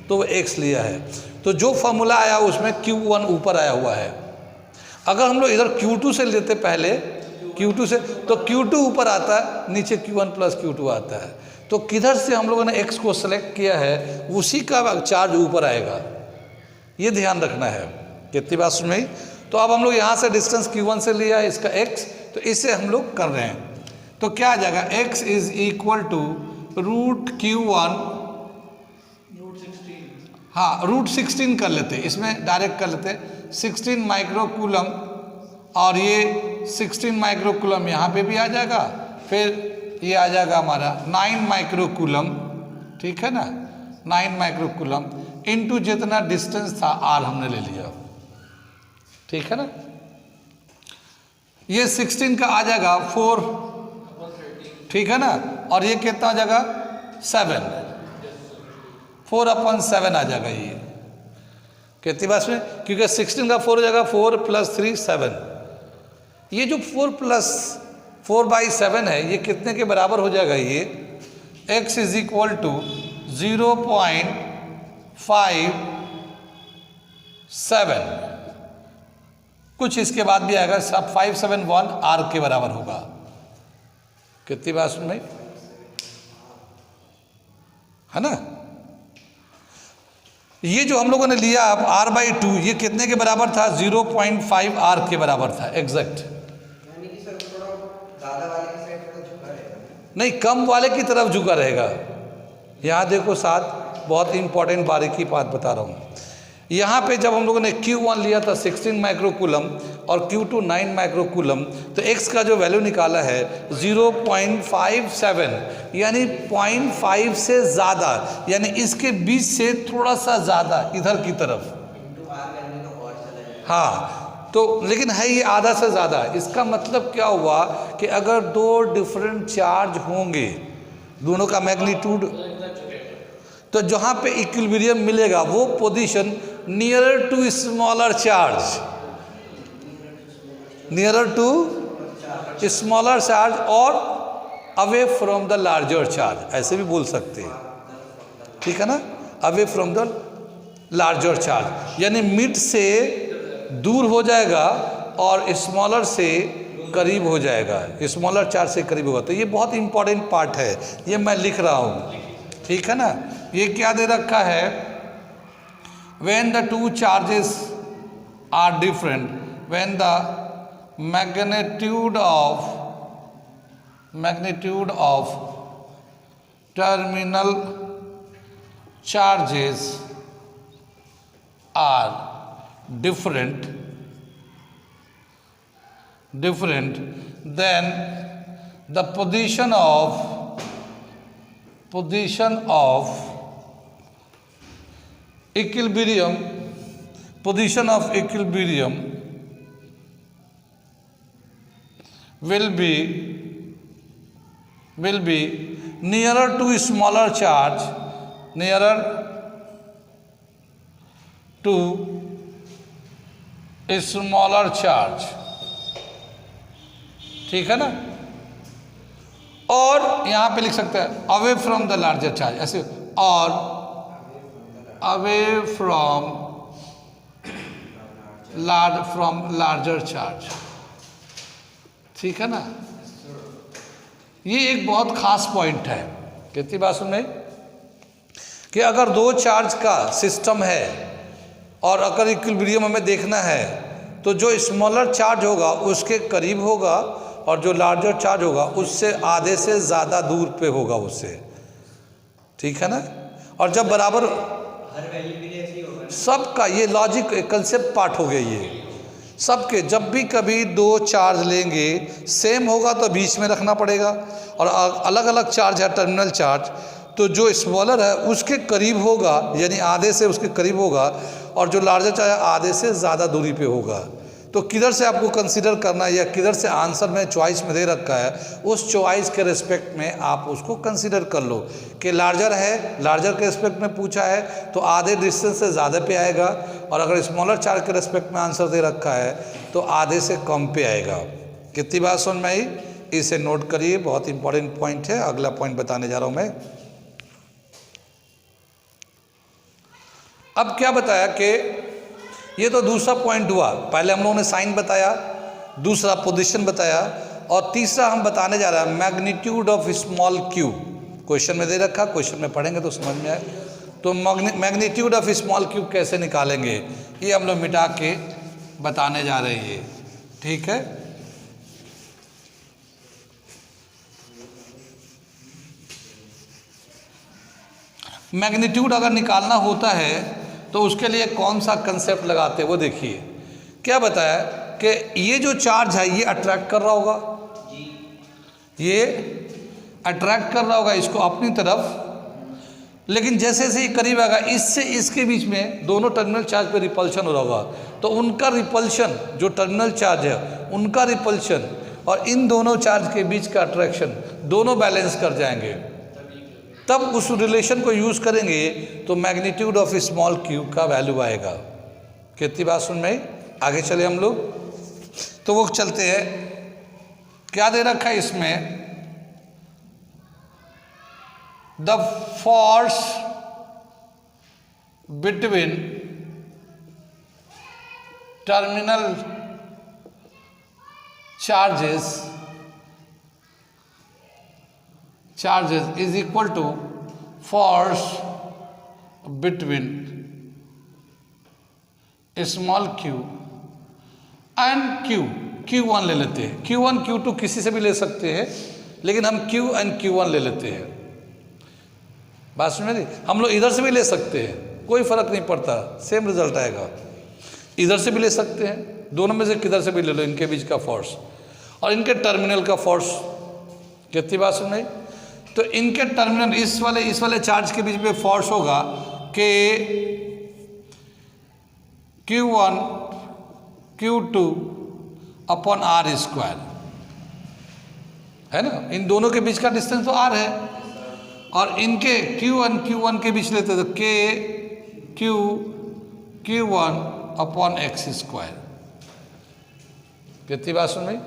तो वो x लिया है। तो जो फॉर्मूला आया उसमें Q1 ऊपर आया हुआ है। अगर हम लोग इधर Q2 से लेते पहले, Q2 से, तो Q2 ऊपर आता है, नीचे Q1 प्लस Q2 आता है। तो किधर से हम लोगों ने x को सेलेक्ट किया है उसी का चार्ज ऊपर आएगा, ये ध्यान रखना है। कितनी बात सुन में? तो अब हम लोग यहाँ से डिस्टेंस Q1 से लिया इसका x, तो इससे हम लोग कर रहे हैं। तो क्या आ जाएगा, x is equal to root Q1, हाँ रूट 16 कर लेते, इसमें डायरेक्ट कर लेते 16 माइक्रोकूलम, और ये 16 माइक्रोकूलम यहाँ पे भी आ जाएगा, फिर ये आ जाएगा हमारा 9 माइक्रोकूलम, ठीक है ना, 9 माइक्रोकूलम इनटू जितना डिस्टेंस था r हमने ले लिया, ठीक है ना। ये 16 का आ जाएगा 4, ठीक है ना, और ये कितना आ जाएगा 7, 4/7 आ जाएगा ये। कितनी बात में, क्योंकि 16 का 4 हो जाएगा, 4 + 3 7। ये जो 4/7 है ये कितने के बराबर हो जाएगा, ये x इज इक्वल टू 0.57, कुछ इसके बाद भी आएगा, सब 571 r के बराबर होगा। कितनी बात सुन भाई, है ना। ये जो हम लोगों ने लिया अब r/2, ये कितने के बराबर था, 0.5 r के बराबर था एग्जैक्ट। नहीं, कम वाले की तरफ झुका रहेगा। यहाँ देखो साथ, बहुत इंपॉर्टेंट बारीकी बात बता रहा हूँ। यहाँ पे जब हम लोगों ने Q1 लिया था 16 माइक्रोकूलम और Q2 9 माइक्रोकूलम, तो x का जो वैल्यू निकाला है 0.57, यानी 0.5 से ज़्यादा, यानी इसके बीच से थोड़ा सा ज़्यादा इधर की तरफ। हाँ, तो लेकिन है ये आधा से ज़्यादा। इसका मतलब क्या हुआ कि अगर दो डिफरेंट चार्ज होंगे, दोनों का मैग्नीट्यूड, तो जहाँ पे इक्विलिब्रियम मिलेगा वो position nearer to smaller charge, nearer to smaller charge और away from the larger charge, ऐसे भी बोल सकते हैं, ठीक है ना, away from the larger charge, यानी मिड से दूर हो जाएगा और स्मॉलर से करीब हो जाएगा, स्मॉलर चार्ज से करीब होगा। तो ये बहुत इंपॉर्टेंट पार्ट है, ये मैं लिख रहा हूँ, ठीक है ना। ये क्या दे रखा है, when the two charges are different, when the magnitude of terminal charges are different, then the position of equilibrium will be nearer to smaller charge, nearer to a smaller charge, ठीक है ना। और यहाँ पे लिख सकते हैं away from the larger charge, ऐसे, और अवे फ्रॉम लार्जर चार्ज, ठीक है ना। ये एक बहुत खास पॉइंट है। कितनी बात सुन कि अगर दो चार्ज का सिस्टम है और अगर इक्विलिब्रियम हमें देखना है, तो जो स्मॉलर चार्ज होगा उसके करीब होगा और जो लार्जर चार्ज होगा उससे आधे से ज़्यादा दूर पे होगा उससे, ठीक है ना। और जब बराबर सबका, ये लॉजिक कंसेप्ट पार्ट हो गया, ये सबके जब भी कभी दो चार्ज लेंगे सेम होगा तो बीच में रखना पड़ेगा, और अलग अलग चार्ज है टर्मिनल चार्ज, तो जो स्मॉलर है उसके करीब होगा, यानी आधे से उसके करीब होगा, और जो लार्जर चार्ज है आधे से ज़्यादा दूरी पे होगा। तो किधर से आपको कंसीडर करना है या किधर से आंसर में चॉइस में दे रखा है, उस चॉइस के रिस्पेक्ट में आप उसको कंसीडर कर लो कि लार्जर है, लार्जर के रिस्पेक्ट में पूछा है तो आधे डिस्टेंस से ज़्यादा पे आएगा, और अगर स्मॉलर चार्ज के रिस्पेक्ट में आंसर दे रखा है तो आधे से कम पे आएगा। कितनी बात समझ में आई? इसे नोट करिए, बहुत इंपॉर्टेंट पॉइंट है। अगला पॉइंट बताने जा रहा हूँ मैं। अब क्या बताया कि ये तो दूसरा पॉइंट हुआ, पहले हम लोगों ने साइन बताया, दूसरा पोजीशन बताया, और तीसरा हम बताने जा रहे हैं magnitude of small Q. Question में दे रखा, क्वेश्चन में पढ़ेंगे तो समझ में आए। तो मैग्नीट्यूड ऑफ स्मॉल क्यू कैसे निकालेंगे, ये हम लोग मिटा के बताने जा रहे हैं। ठीक है, मैग्नीट्यूड अगर निकालना होता है तो उसके लिए कौन सा कंसेप्ट लगाते हैं वो देखिए। क्या बताया कि ये जो चार्ज है ये अट्रैक्ट कर रहा होगा, ये अट्रैक्ट कर रहा होगा इसको अपनी तरफ, लेकिन जैसे जैसे ये करीब आएगा इससे इसके बीच में दोनों टर्मिनल चार्ज पे रिपल्शन हो रहा होगा, तो उनका रिपल्शन, जो टर्मिनल चार्ज है उनका रिपल्शन और इन दोनों चार्ज के बीच का अट्रैक्शन दोनों बैलेंस कर जाएंगे, तब उस रिलेशन को यूज़ करेंगे तो मैग्नीट्यूड ऑफ स्मॉल क्यू का वैल्यू आएगा। कितनी बात सुन में? आगे चले हम लोग, तो वो चलते हैं। क्या दे रखा है इसमें? The force between terminal charges is equal to force between small q and q1 ले लेते हैं। q1 q2 किसी से भी ले सकते हैं, लेकिन हम q and q1 ले लेते हैं। बात समझ में? हम लोग इधर से भी ले सकते हैं, कोई फर्क नहीं पड़ता, सेम रिजल्ट आएगा। इधर से भी ले सकते हैं, दोनों में से किधर से भी ले लो, इनके बीच का फोर्स और इनके टर्मिनल का फोर्स। कितनी बात समझ में? तो इनके टर्मिनल इस वाले चार्ज के बीच में फोर्स होगा कि Q1 Q2 upon R square, है ना? इन दोनों के बीच का डिस्टेंस तो R है, और इनके Q1 के बीच लेते तो Q1 अपॉन X स्क्वायर। कितनी बात सुन रही?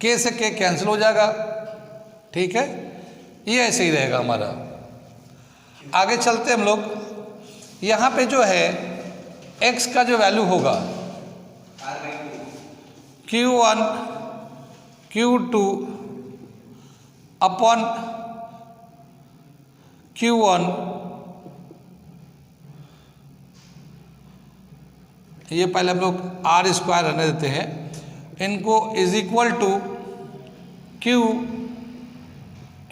K से K कैंसिल हो जाएगा, ठीक है? ये ऐसे ही रहेगा हमारा। आगे चलते हम लोग, यहाँ पे जो है x का जो वैल्यू होगा Q1 Q2 अपॉन Q1, ये पहले हम लोग R स्क्वायर रहने देते हैं, इनको इज इक्वल टू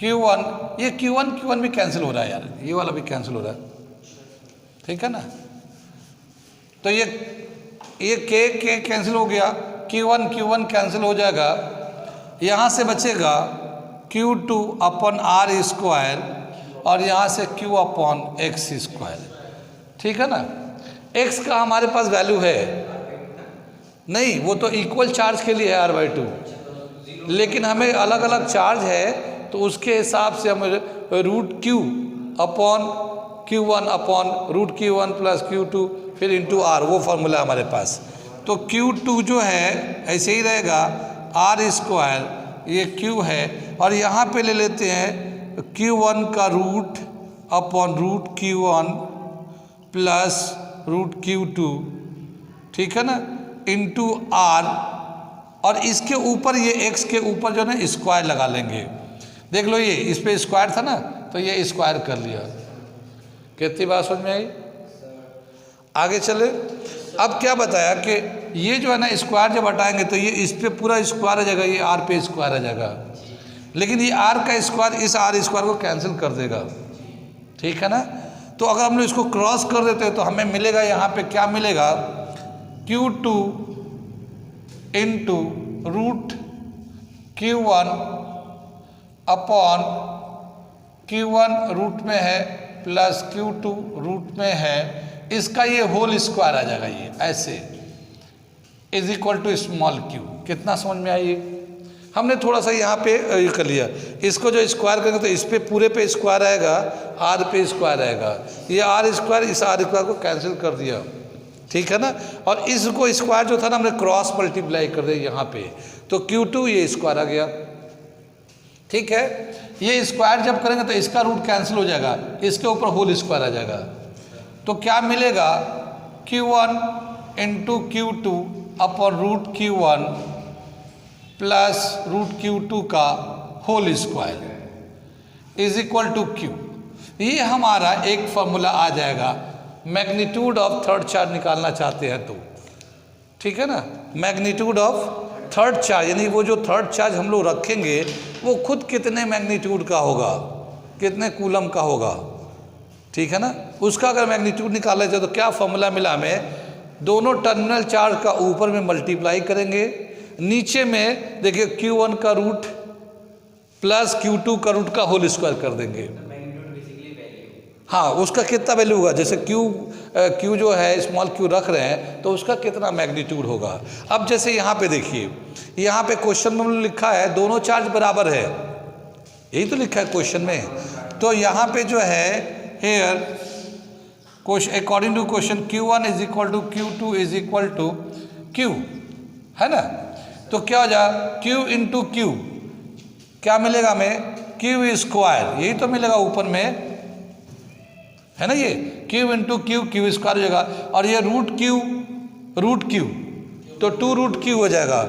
Q1, ये Q1 भी कैंसिल हो रहा है यार, ये वाला भी कैंसिल हो रहा है, ठीक है ना? तो ये K कैंसिल हो गया, Q1 कैंसिल हो जाएगा, यहाँ से बचेगा Q2 अपॉन R स्क्वायर और यहाँ से Q अपॉन X स्क्वायर, ठीक है ना? X का हमारे पास वैल्यू है नहीं, वो तो इक्वल चार्ज के लिए है R/2, लेकिन हमें अलग अलग चार्ज है तो उसके हिसाब से हम root Q upon Q1 upon root Q1 plus Q2 फिर इंटू R, वो फॉर्मूला हमारे पास। तो Q2 जो है ऐसे ही रहेगा, R स्क्वायर, ये Q है, और यहाँ पे ले लेते हैं Q1 का root upon root Q1 plus root Q2, ठीक है ना, इंटू R, और इसके ऊपर ये x के ऊपर जो है ना स्क्वायर लगा लेंगे। देख लो, ये इस पे स्क्वायर था ना, तो ये स्क्वायर कर लिया। कितनी बात समझ में आई? आगे चले। अब क्या बताया कि ये जो है ना स्क्वायर जब हटाएंगे तो ये इस पे पूरा स्क्वायर आ जाएगा, ये R पे स्क्वायर आ जाएगा, लेकिन ये R का स्क्वायर इस R स्क्वायर को कैंसिल कर देगा, ठीक है ना? तो अगर हम लोग इसको क्रॉस कर देते हैं तो हमें मिलेगा, यहाँ पे क्या मिलेगा, Q2 into root Q1 upon Q1 root में है प्लस Q2 रूट में है, इसका ये होल स्क्वायर आ जाएगा, ये ऐसे। Is equal to small Q. कितना समझ में आई? हमने थोड़ा सा यहाँ पे ये कर लिया, इसको जो स्क्वायर करेंगे तो इस पे पूरे पे स्क्वायर आएगा, आर पे स्क्वायर आएगा, ये आर स्क्वायर इस आर स्क्वायर को कैंसिल कर दिया, ठीक है ना। और इसको स्क्वायर जो था ना हमने क्रॉस मल्टीप्लाई कर दिया यहाँ पे, तो Q2 ये स्क्वायर आ गया, ठीक है। ये स्क्वायर जब करेंगे तो इसका रूट कैंसिल हो जाएगा, इसके ऊपर होल स्क्वायर आ जाएगा, तो क्या मिलेगा? Q1 into Q2 upon root Q1 plus root Q2 का whole square is equal to Q। ये हमारा एक फॉर्मूला आ जाएगा। मैग्नीट्यूड ऑफ थर्ड चार्ज निकालना चाहते हैं तो, ठीक है ना, मैग्नीट्यूड ऑफ थर्ड चार्ज, यानी वो जो थर्ड चार्ज हम लोग रखेंगे वो खुद कितने मैग्नीट्यूड का होगा, कितने कूलम का होगा, ठीक है ना। उसका अगर मैग्नीट्यूड निकाला जाए तो क्या फॉर्मूला मिला हमें? दोनों टर्मिनल चार्ज का ऊपर में मल्टीप्लाई करेंगे, नीचे में देखिए Q1 का रूट प्लस Q2 का रूट का होल स्क्वायर कर देंगे। हाँ, उसका कितना वैल्यू होगा, जैसे Q जो है स्मॉल q रख रहे हैं तो उसका कितना मैग्नीट्यूड होगा। अब जैसे यहाँ पे देखिए, यहाँ पे क्वेश्चन में लिखा है दोनों चार्ज बराबर है, यही तो लिखा है क्वेश्चन में। तो यहाँ पे जो है here question according to question Q1 is equal to Q2 is equal to Q, है ना। तो क्या हो जाएगा? Q इंटू Q क्या मिलेगा हमें? Q स्क्वायर, यही तो मिलेगा ऊपर में, है ना। ये Q इंटू Q स्क्वायर हो जाएगा, और ये रूट Q तो 2 रूट Q हो जाएगा,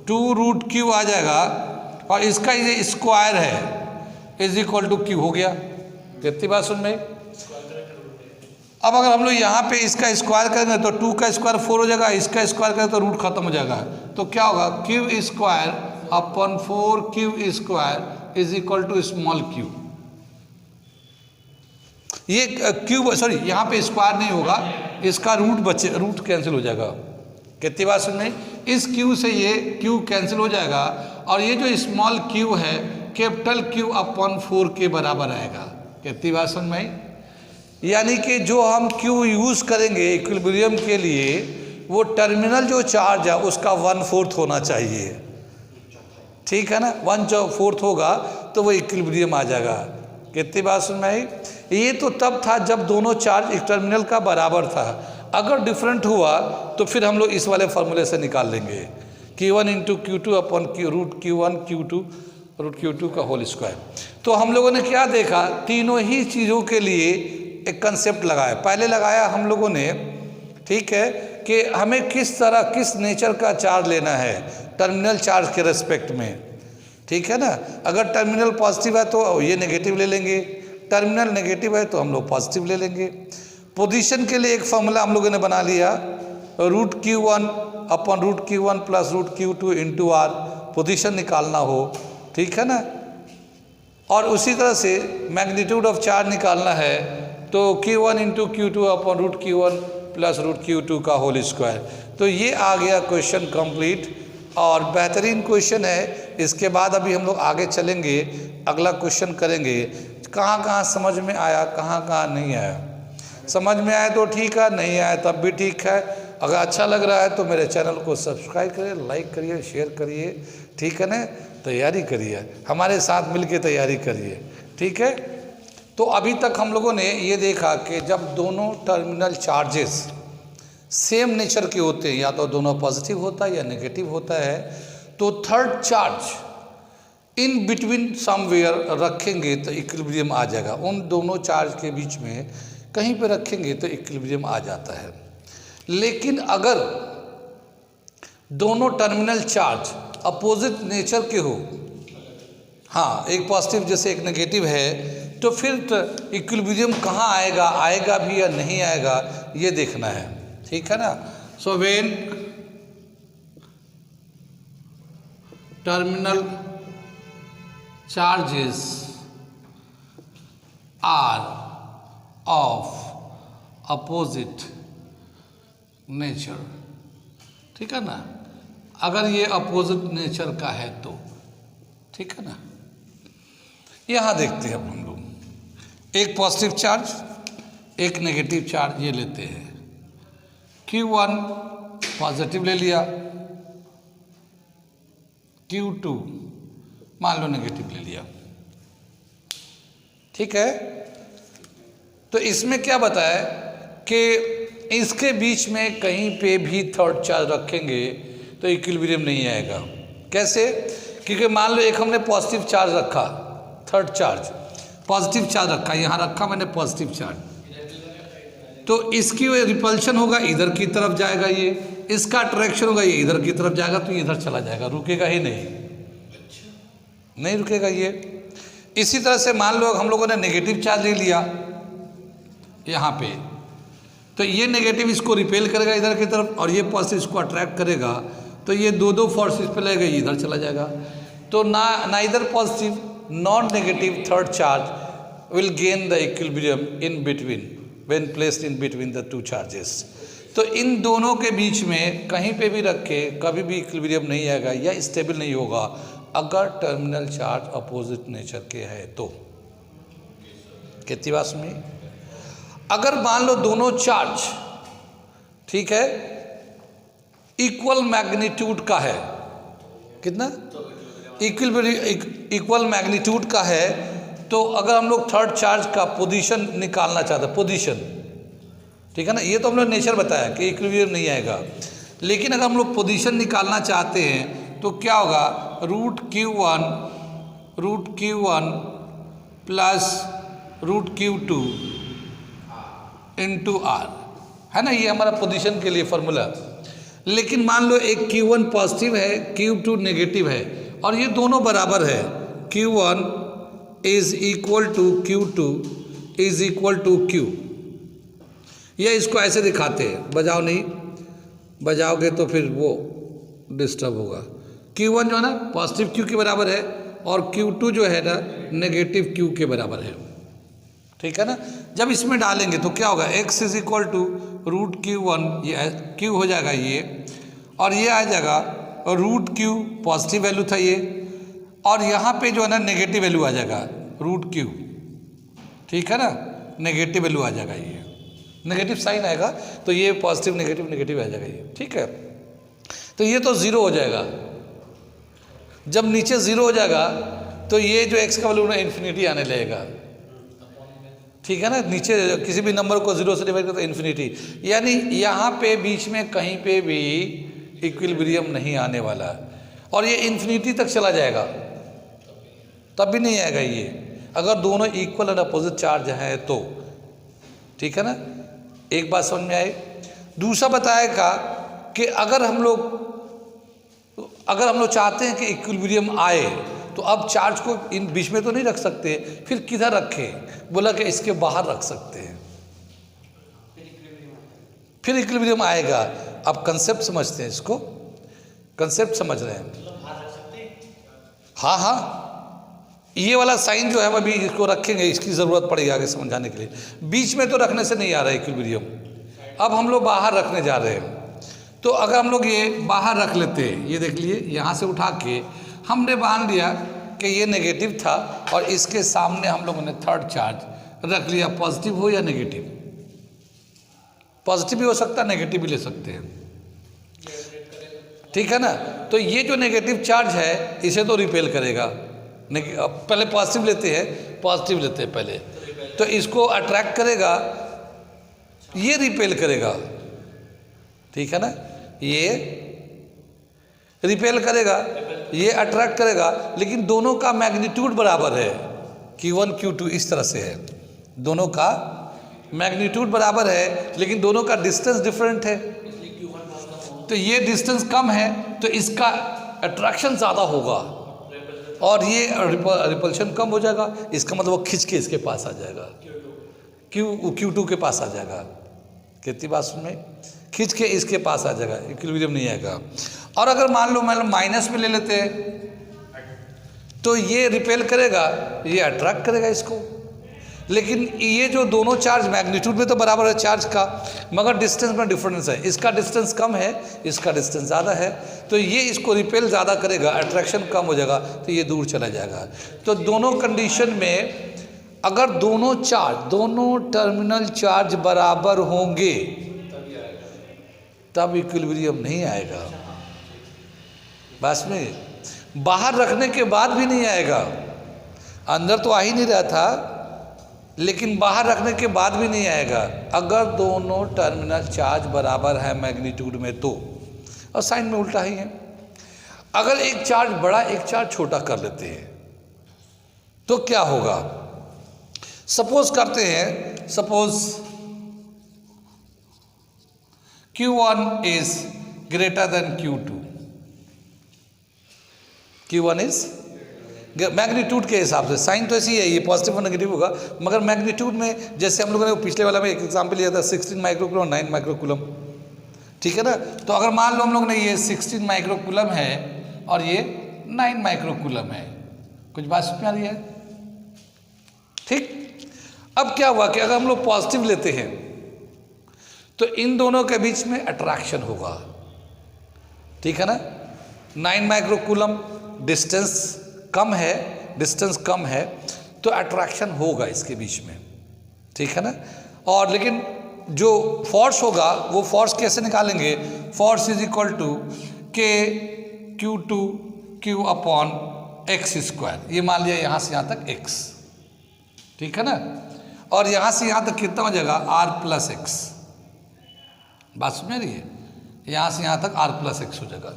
2 रूट Q आ जाएगा, और इसका ये स्क्वायर है इज इक्वल टू Q हो गया। कितनी बात सुन में? अब अगर हम लोग यहाँ पे इसका स्क्वायर करेंगे तो 2 का स्क्वायर 4 हो जाएगा, इसका स्क्वायर करेंगे तो रूट खत्म हो जाएगा, तो क्या होगा? Q square upon 4Q square is equal to small q। ये Q सॉरी यहाँ पे स्क्वायर नहीं होगा, इसका रूट कैंसिल हो जाएगा। कितनी बात सुन में? इस Q से ये Q कैंसिल हो जाएगा, और ये जो स्मॉल q है कैपिटल Q अपॉन 4 के बराबर आएगा। कितनी बात सुन में? यानी कि जो हम Q यूज़ करेंगे इक्विलिब्रियम के लिए, वो टर्मिनल जो चार्ज है उसका 1/4 होना चाहिए, ठीक है ना। 1/4 होगा तो वो इक्विलिब्रियम आ जाएगा। कितनी बात सुन में आई? ये तो तब था जब दोनों चार्ज एक टर्मिनल का बराबर था। अगर डिफरेंट हुआ तो फिर हम लोग इस वाले फार्मूले से निकाल लेंगे, Q1 into Q2 upon root Q1 Q2 root Q2 का होल स्क्वायर। तो हम लोगों ने क्या देखा? तीनों ही चीज़ों के लिए एक कंसेप्ट लगाया। पहले लगाया हम लोगों ने, ठीक है, कि हमें किस तरह किस नेचर का चार्ज लेना है टर्मिनल चार्ज के रेस्पेक्ट में, ठीक है ना। अगर टर्मिनल पॉजिटिव है तो ये नेगेटिव ले लेंगे, टर्मिनल नेगेटिव है तो हम लोग पॉजिटिव ले लेंगे। पोजीशन के लिए एक फॉर्मूला हम लोगों ने बना लिया, root Q1 upon root Q1 plus root Q2 into R, position निकालना हो, ठीक है ना। और उसी तरह से मैग्नीट्यूड ऑफ चार्ज निकालना है तो Q1 into Q2 upon root Q1 plus root Q2 का होल स्क्वायर। तो ये आ गया क्वेश्चन कंप्लीट, और बेहतरीन क्वेश्चन है। इसके बाद अभी हम लोग आगे चलेंगे, अगला क्वेश्चन करेंगे। कहाँ कहाँ समझ में आया, कहाँ कहाँ नहीं आया। समझ में आए तो ठीक है, नहीं आया तब भी ठीक है। अगर अच्छा लग रहा है तो मेरे चैनल को सब्सक्राइब करिए, लाइक करिए, शेयर करिए, ठीक है ना। तैयारी करिए, हमारे साथ मिलके तैयारी करिए, ठीक है। तो अभी तक हम लोगों ने ये देखा कि जब दोनों टर्मिनल चार्जेस सेम नेचर के होते हैं, या तो दोनों पॉजिटिव होता है या नेगेटिव होता है, तो third charge in between somewhere रखेंगे तो इक्विलिब्रियम आ जाएगा। उन दोनों चार्ज के बीच में कहीं पे रखेंगे तो इक्विलिब्रियम आ जाता है। लेकिन अगर दोनों टर्मिनल चार्ज अपोजिट नेचर के हो, हाँ, एक पॉजिटिव जैसे एक नेगेटिव है, तो फिर इक्विलिब्रियम कहाँ आएगा, आएगा भी या नहीं आएगा, ये देखना है, ठीक है ना। So when terminal charges are of opposite nature, ठीक है ना, अगर ये अपोजिट नेचर का है तो, ठीक है ना। यहाँ देखते हैं हम लोग, एक पॉजिटिव चार्ज एक नेगेटिव चार्ज ये लेते हैं, Q1 पॉजिटिव ले लिया, Q2 मान लो नेगेटिव ले लिया। ठीक है, तो इसमें क्या बताया कि इसके बीच में कहीं पे भी थर्ड चार्ज रखेंगे तो इक्विलिब्रियम नहीं आएगा। कैसे? क्योंकि मान लो एक हमने पॉजिटिव चार्ज रखा, थर्ड चार्ज पॉजिटिव चार्ज रखा, यहाँ रखा मैंने पॉजिटिव चार्ज, तो इसकी रिपल्शन होगा, इधर की तरफ जाएगा, ये इसका अट्रैक्शन होगा, ये इधर की तरफ जाएगा, तो ये इधर चला जाएगा, रुकेगा ही नहीं, नहीं रुकेगा ये। इसी तरह से मान लो हम लोगों ने नेगेटिव चार्ज ले लिया यहाँ पे, तो ये नेगेटिव इसको रिपेल करेगा इधर की तरफ, और ये पॉजिटिव इसको अट्रैक्ट करेगा, तो ये दो फोर्स इस पे लगेगा, ये इधर चला जाएगा। तो ना इधर positive non negative third charge will gain the equilibrium in between when placed in between the two charges. तो इन दोनों के बीच में कहीं पे भी रखे कभी भी इक्विलिब्रियम नहीं आएगा या स्टेबल नहीं होगा अगर टर्मिनल चार्ज अपोजिट नेचर के है तो। कितनी बात सुनी? अगर मान लो दोनों चार्ज, ठीक है, इक्वल मैग्नीट्यूड का है, कितना इक्वल मैग्नीट्यूड का है, तो अगर हम लोग थर्ड चार्ज का पोजीशन निकालना चाहते हैं, पोजीशन, ठीक है ना, ये तो हम लोग नेचर बताया कि इक्विलिब्रियम नहीं आएगा, लेकिन अगर हम लोग पोजीशन निकालना चाहते हैं तो क्या होगा, root Q1 plus root Q2 into R, है ना, ये हमारा पोजीशन के लिए फॉर्मूला। लेकिन मान लो एक Q1 पॉजिटिव है, Q2 नेगेटिव है, और ये दोनों बराबर है, Q1 is equal to Q2 is equal to Q। ये इसको ऐसे दिखाते हैं, बजाओ नहीं, बजाओगे तो फिर वो डिस्टर्ब होगा। Q1 जो है ना पॉजिटिव Q के बराबर है, और Q2 जो है ना नेगेटिव Q के बराबर है, ठीक है ना। जब इसमें डालेंगे तो क्या होगा, x is equal to root Q1, ये Q हो जाएगा ये, और ये आ जाएगा रूट Q, पॉजिटिव वैल्यू था ये, और यहाँ पे जो है ना नेगेटिव वैल्यू आ जाएगा रूट Q, ठीक है ना, नेगेटिव वैल्यू आ जाएगा, ये नेगेटिव साइन आएगा, तो ये पॉजिटिव नेगेटिव नेगेटिव आ जाएगा ये, ठीक है। तो ये तो ज़ीरो हो जाएगा, जब नीचे ज़ीरो हो जाएगा तो ये जो x का वैल्यू ना इन्फिनिटी आने लगेगा, ठीक है ना, नीचे किसी भी नंबर को जीरो से डिवाइड करते इन्फिनिटी, यानी यहाँ पे बीच में कहीं पे भी इक्विलिब्रियम नहीं आने वाला, और ये इन्फिनिटी तक चला जाएगा, तब भी नहीं आएगा ये, अगर दोनों इक्वल एंड अपोजिट चार्ज हैं तो, ठीक है ना। एक बात समझ में आई। दूसरा बताएगा कि अगर हम लोग चाहते हैं कि इक्विलिब्रियम आए, तो अब चार्ज को इन बीच में तो नहीं रख सकते, फिर किधर रखें, बोला कि इसके बाहर रख सकते हैं, फिर इक्विलिब्रियम आएगा। अब कंसेप्ट समझते हैं, इसको कंसेप्ट समझ रहे हैं? हाँ हाँ, ये वाला साइन जो है अभी इसको रखेंगे, इसकी ज़रूरत पड़ेगी आगे समझाने के लिए। बीच में तो रखने से नहीं आ रहा है इक्विलिब्रियम, अब हम लोग बाहर रखने जा रहे हैं। तो अगर हम लोग ये बाहर रख लेते हैं, ये देख लिए, यहाँ से उठा के हमने मान लिया कि ये नेगेटिव था, और इसके सामने हम लोगों ने थर्ड चार्ज रख लिया, पॉजिटिव हो या नेगेटिव, पॉजिटिव भी हो सकता है, नेगेटिव भी ले सकते हैं, ठीक है ना। तो ये जो नेगेटिव चार्ज है इसे तो रिपेल करेगा, पहले पॉजिटिव लेते हैं, पॉजिटिव लेते हैं पहले, तो इसको अट्रैक्ट करेगा, ये रिपेल करेगा, ठीक है ना, ये रिपेल करेगा, ये अट्रैक्ट करेगा, लेकिन दोनों का मैग्नीट्यूड बराबर है, Q1 Q2 इस तरह से है, दोनों का मैग्नीट्यूड बराबर है, लेकिन दोनों का डिस्टेंस डिफरेंट है, तो ये डिस्टेंस कम है तो इसका अट्रैक्शन ज़्यादा होगा, और ये रिपल्शन कम हो जाएगा, इसका मतलब वो खींच के इसके पास आ जाएगा, Q2 के पास आ जाएगा। कितनी बात सुन में, खींच के इसके पास आ जाएगा, इक्विलिब्रियम नहीं आएगा। और अगर मान लो माइनस में ले लेते हैं तो ये रिपेल करेगा, ये अट्रैक्ट करेगा इसको, लेकिन ये जो दोनों चार्ज मैग्नीट्यूड में तो बराबर है चार्ज का, मगर डिस्टेंस में डिफरेंस है, इसका डिस्टेंस कम है, इसका डिस्टेंस ज़्यादा है, तो ये इसको रिपेल ज़्यादा करेगा, अट्रैक्शन कम हो जाएगा, तो ये दूर चला जाएगा। तो दोनों कंडीशन में अगर दोनों टर्मिनल चार्ज बराबर होंगे तब इक्विलिब्रियम नहीं आएगा। बस में बाहर रखने के बाद भी नहीं आएगा, अंदर तो आ ही नहीं रहा था, लेकिन बाहर रखने के बाद भी नहीं आएगा अगर दोनों टर्मिनल चार्ज बराबर है मैग्नीट्यूड में तो, और साइन में उल्टा ही है। अगर एक चार्ज बड़ा एक चार्ज छोटा कर लेते हैं तो क्या होगा? सपोज करते हैं, suppose Q1 is greater than Q2, Q1 is magnitude के हिसाब से, साइन तो ऐसी है, ये पॉजिटिव और नेगेटिव होगा, मगर मैग्नीट्यूड में जैसे हम लोगों ने पिछले वाला में एक एग्जाम्पल लिया था 16 माइक्रोकूलम 9 माइक्रोकूलम, ठीक है ना। तो अगर मान लो हम लोग ने ये 16 माइक्रोकूलम है और ये 9 माइक्रोकूलम है, कुछ बात समझ में आ रही है? ठीक। अब क्या हुआ कि अगर हम लोग पॉजिटिव लेते हैं तो इन दोनों के बीच में अट्रैक्शन होगा, ठीक है ना। 9 माइक्रोकूलम डिस्टेंस कम है, डिस्टेंस कम है तो अट्रैक्शन होगा इसके बीच में, ठीक है ना। और लेकिन जो फोर्स होगा वो फोर्स कैसे निकालेंगे? फोर्स इज इक्वल टू के Q2 Q upon x square, ये मान लिया यहाँ से यहाँ तक x, ठीक है ना। और यहाँ से यहाँ तक कितना हो जाएगा? R plus x. बात समझ रही है? यहाँ से यहाँ तक R प्लस एक्स हो जाएगा।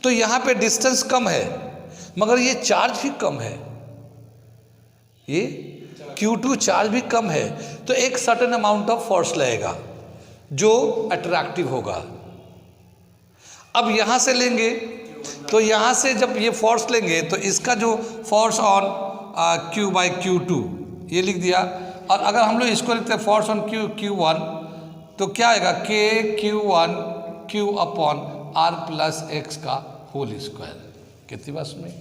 तो यहाँ पे डिस्टेंस कम है मगर ये चार्ज भी कम है, ये Q2 चार्ज भी कम है, तो एक सर्टेन अमाउंट ऑफ फोर्स लगेगा जो अट्रैक्टिव होगा। अब यहाँ से लेंगे तो यहाँ से जब ये फोर्स लेंगे तो इसका जो force on Q by Q2 ये लिख दिया, और अगर हम लोग इसको लिखते हैं फोर्स ऑन Q1 तो क्या आएगा? K Q1 Q upon R plus x का होल स्क्वायर। कितनी बात सुनी?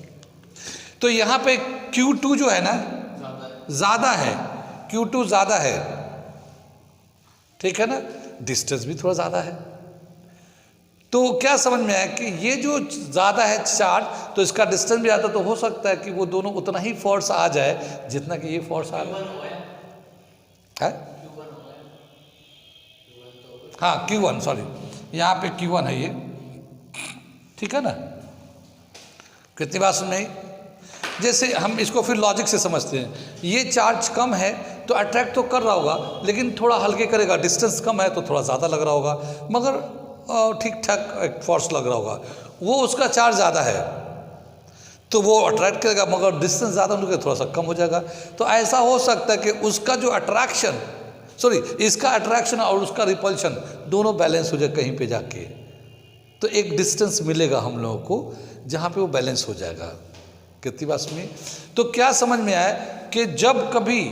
तो यहाँ पे Q2 जो है ना ज़्यादा है, Q2 ज़्यादा है, ठीक है ना, डिस्टेंस भी थोड़ा ज़्यादा है। तो क्या समझ में आया कि ये जो ज़्यादा है चार्ज तो इसका डिस्टेंस भी ज़्यादा, तो हो सकता है कि वो दोनों उतना ही फोर्स आ जाए जितना कि ये फोर्स आ रहा है। हाँ Q1, सॉरी यहाँ पे Q1 है ये, ठीक है ना। कितनी बात सुन में? जैसे हम इसको फिर लॉजिक से समझते हैं, ये चार्ज कम है तो अट्रैक्ट तो कर रहा होगा लेकिन थोड़ा हल्के करेगा, डिस्टेंस कम है तो थोड़ा ज़्यादा लग रहा होगा, मगर ठीक ठाक एक फोर्स लग रहा होगा। वो उसका चार्ज ज़्यादा है तो वो अट्रैक्ट करेगा, मगर डिस्टेंस ज़्यादा होने थोड़ा सा कम हो जाएगा। तो ऐसा हो सकता है कि उसका जो अट्रैक्शन, सॉरी इसका अट्रैक्शन और उसका रिपल्शन दोनों बैलेंस हो जाए कहीं पे जाके, तो एक डिस्टेंस मिलेगा हम लोगों को जहाँ पे वो बैलेंस हो जाएगा। कितनी बात सुनिए? तो क्या समझ में आया कि जब कभी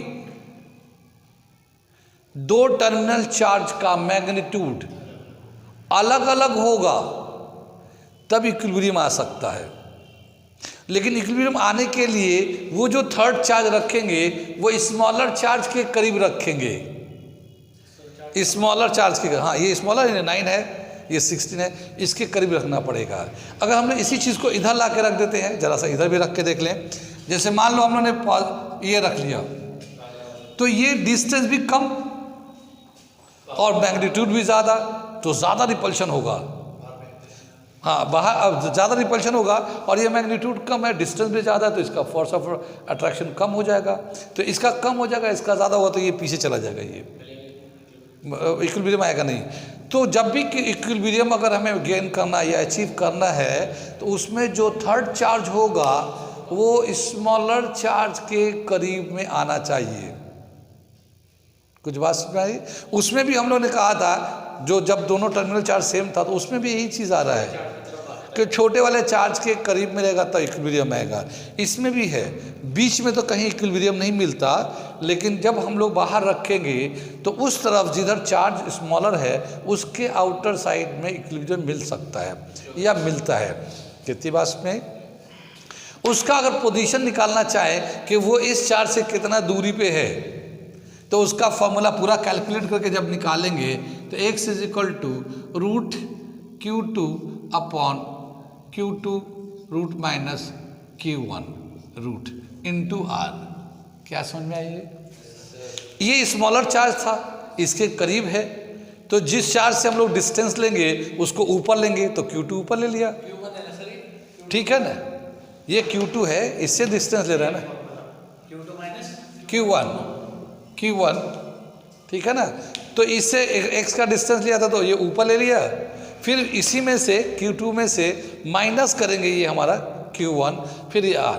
दो टर्मिनल चार्ज का मैग्नीट्यूड अलग अलग होगा तब इक्विलिब्रियम आ सकता है, लेकिन इक्विलिब्रियम आने के लिए वो जो थर्ड चार्ज रखेंगे वो स्मॉलर चार्ज के करीब रखेंगे, स्मॉलर चार्ज के, हाँ ये स्मॉलर 9 है, ये 16 है, इसके करीब रखना पड़ेगा। अगर हमने इसी चीज़ को इधर ला के रख देते हैं, जरा सा इधर भी रख के देख लें, जैसे मान लो हम लोगों ने ये रख लिया तो ये डिस्टेंस भी कम और मैग्नीट्यूड भी ज़्यादा, तो ज़्यादा रिपल्शन होगा। हाँ बाहर अब ज़्यादा रिपल्शन होगा और ये मैग्नीट्यूड कम है, डिस्टेंस भी ज़्यादा है, तो इसका फोर्स ऑफ अट्रैक्शन कम हो जाएगा। तो इसका कम हो जाएगा, इसका ज़्यादा होगा तो ये पीछे चला जाएगा, ये इक्विलिब्रियम आएगा नहीं। तो जब भी इक्विलिब्रियम अगर हमें गेन करना या अचीव करना है तो उसमें जो थर्ड चार्ज होगा वो स्मॉलर चार्ज के करीब में आना चाहिए। कुछ बात समझ में आई? उसमें भी हम लोगों ने कहा था जो जब दोनों टर्मिनल चार्ज सेम था तो उसमें भी यही चीज़ आ रहा है कि छोटे वाले चार्ज के करीब में रहेगा तो इक्विलिब्रियम आएगा। इसमें भी है, बीच में तो कहीं इक्विलिब्रियम नहीं मिलता, लेकिन जब हम लोग बाहर रखेंगे तो उस तरफ जिधर चार्ज स्मॉलर है उसके आउटर साइड में इक्विलिब्रियम मिल सकता है या मिलता है। कितनी बात में? उसका अगर पोजीशन निकालना चाहे कि वो इस चार्ज से कितना दूरी पे है तो उसका फॉर्मूला पूरा कैलकुलेट करके जब निकालेंगे तो x is equal to root Q2 upon Q2 root minus Q1 root into R। क्या समझ में आई? ये स्मॉलर चार्ज था, इसके करीब है तो जिस चार्ज से हम लोग डिस्टेंस लेंगे उसको ऊपर लेंगे, तो Q2 ऊपर ले लिया, ठीक है ना। ये Q2 है, इससे डिस्टेंस ले रहा है ना, Q1, ठीक है ना। तो इससे x का डिस्टेंस लिया था तो ये ऊपर ले लिया, फिर इसी में से Q2 में से माइनस करेंगे ये हमारा Q1, फिर ये R।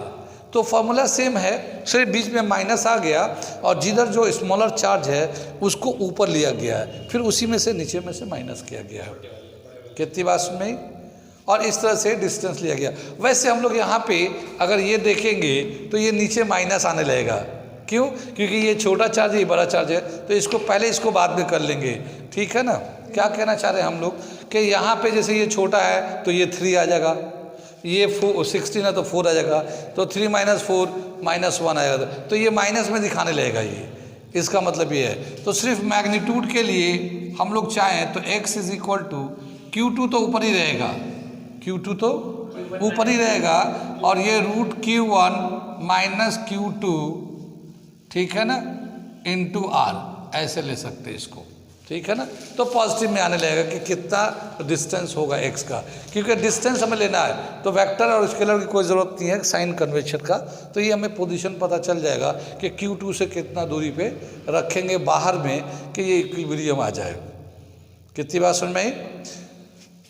तो फॉर्मूला सेम है, सिर्फ बीच में माइनस आ गया और जिधर जो स्मॉलर चार्ज है उसको ऊपर लिया गया है, फिर उसी में से नीचे में से माइनस किया गया है। कितनी बात सुन में, और इस तरह से डिस्टेंस लिया गया। वैसे हम लोग यहाँ पे अगर ये देखेंगे तो ये नीचे माइनस आने लगेगा, क्यों? क्योंकि ये छोटा चार्ज है, ये बड़ा चार्ज है, तो इसको पहले इसको बाद में कर लेंगे, ठीक है ना। क्या कहना चाह रहे हैं हम लोग कि यहाँ पे जैसे ये छोटा है तो ये 3 आ जाएगा, ये 16 है तो 4 आ जाएगा, तो 3 - 4 -1 आएगा, तो ये माइनस में दिखाने लगेगा ये, इसका मतलब ये है। तो सिर्फ मैग्नीट्यूड के लिए हम लोग चाहें तो x = Q2 तो ऊपर ही रहेगा, Q2 तो ऊपर ही रहेगा, और ये √Q1 - Q2, ठीक है ना, × R, ऐसे ले सकते हैं इसको, ठीक है ना। तो पॉजिटिव में आने लगेगा कि कितना डिस्टेंस होगा x का, क्योंकि डिस्टेंस हमें लेना है तो वेक्टर और स्केलर की कोई ज़रूरत नहीं है साइन कन्वेंशन का, तो ये हमें पोजीशन पता चल जाएगा कि Q2 से कितना दूरी पे रखेंगे बाहर में कि ये इक्विलिब्रियम आ जाए। कितनी बात समझ में आई?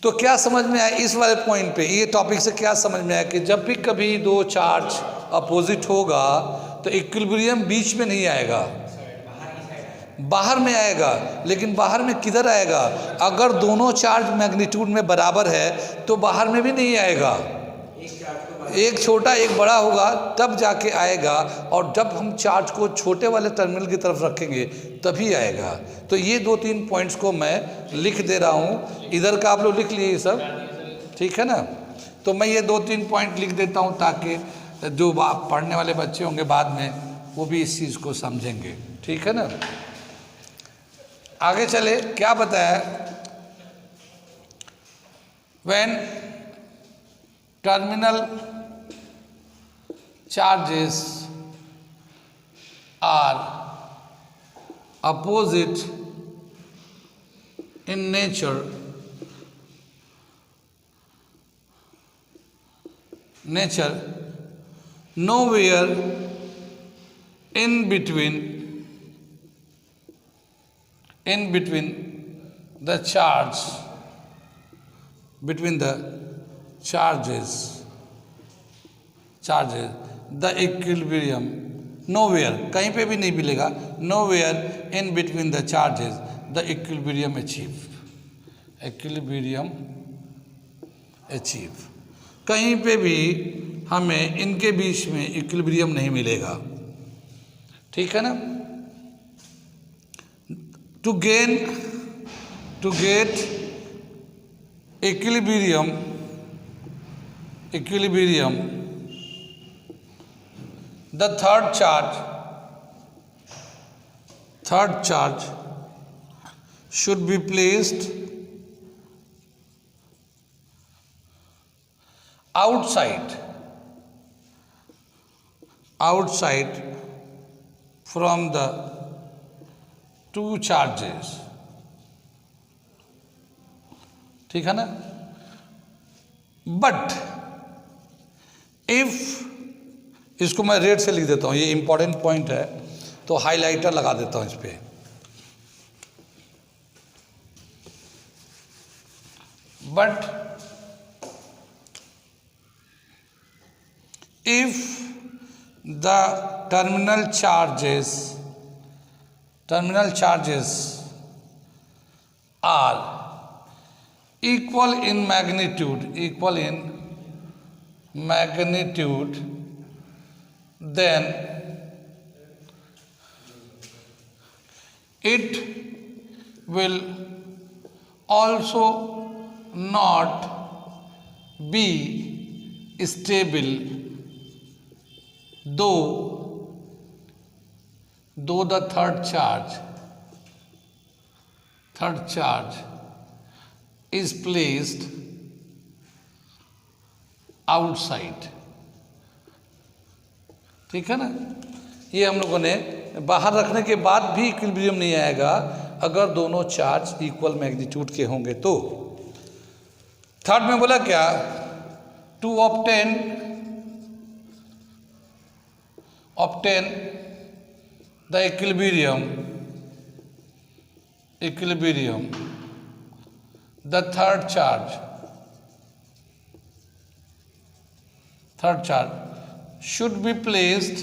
तो क्या समझ में आया इस वाले पॉइंट पे, ये टॉपिक से क्या समझ में आया कि जब भी कभी दो चार्ज अपोजिट होगा तो इक्विलिब्रियम बीच में नहीं आएगा, बाहर में आएगा। लेकिन बाहर में किधर आएगा? अगर दोनों चार्ज मैग्नीट्यूड में बराबर है तो बाहर में भी नहीं आएगा, एक छोटा एक बड़ा होगा तब जाके आएगा, और जब हम चार्ज को छोटे वाले टर्मिनल की तरफ रखेंगे तभी आएगा। तो ये 2-3 पॉइंट्स को मैं लिख दे रहा हूँ, इधर का आप लोग लिख लिए सब, ठीक है ना। तो मैं ये 2-3 पॉइंट लिख देता हूँ ताकि जो पढ़ने वाले बच्चे होंगे बाद में वो भी इस चीज़ को समझेंगे, ठीक है ना। आगे चले, क्या बताया, when terminal charges are opposite in nature, nowhere in between the charge, between the charges the equilibrium, nowhere, कहीं पे भी नहीं मिलेगा, nowhere in between the charges the equilibrium achieve, कहीं पे भी हमें इनके बीच में इक्विलिब्रियम नहीं मिलेगा, ठीक है ना। To get equilibrium the third charge should be placed outside from the two charges, ठीक है ना। बट इफ, इसको मैं रेड से लिख देता हूँ, ये इंपॉर्टेंट पॉइंट है तो हाइलाइटर लगा देता हूँ इस पे। But if the terminal charges are equal in magnitude, then it will also not be stable, though the third charge is placed outside, ठीक है ना। ये हम लोगों ने बाहर रखने के बाद भी इक्विलिब्रियम नहीं आएगा अगर दोनों चार्ज इक्वल मैग्नीट्यूड के होंगे तो। थर्ड में बोला क्या, to obtain the equilibrium the third charge should be placed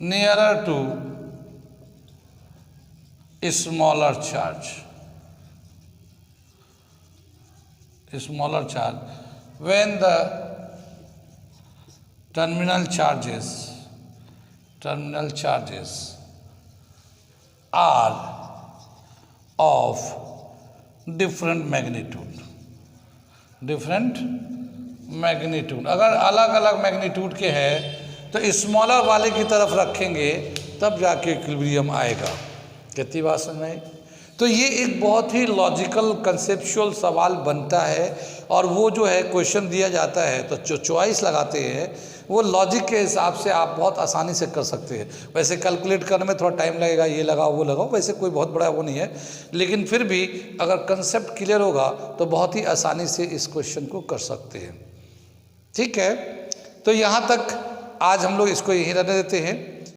nearer to a smaller charge when the terminal charges are of different magnitude। अगर अलग अलग मैग्नीट्यूड के हैं तो स्मॉलर वाले की तरफ रखेंगे तब जाके इक्विलिब्रियम आएगा। कितनी बात समझ में आई? तो ये एक बहुत ही लॉजिकल कंसेप्चुअल सवाल बनता है और वो जो है क्वेश्चन दिया जाता है तो जो चॉइस लगाते हैं वो लॉजिक के हिसाब से आप बहुत आसानी से कर सकते हैं। वैसे कैलकुलेट करने में थोड़ा टाइम लगेगा, ये लगाओ वो लगाओ, वैसे कोई बहुत बड़ा वो नहीं है, लेकिन फिर भी अगर कंसेप्ट क्लियर होगा तो बहुत ही आसानी से इस क्वेश्चन को कर सकते हैं। ठीक है, तो यहाँ तक आज हम लोग इसको यहीं रहने देते हैं।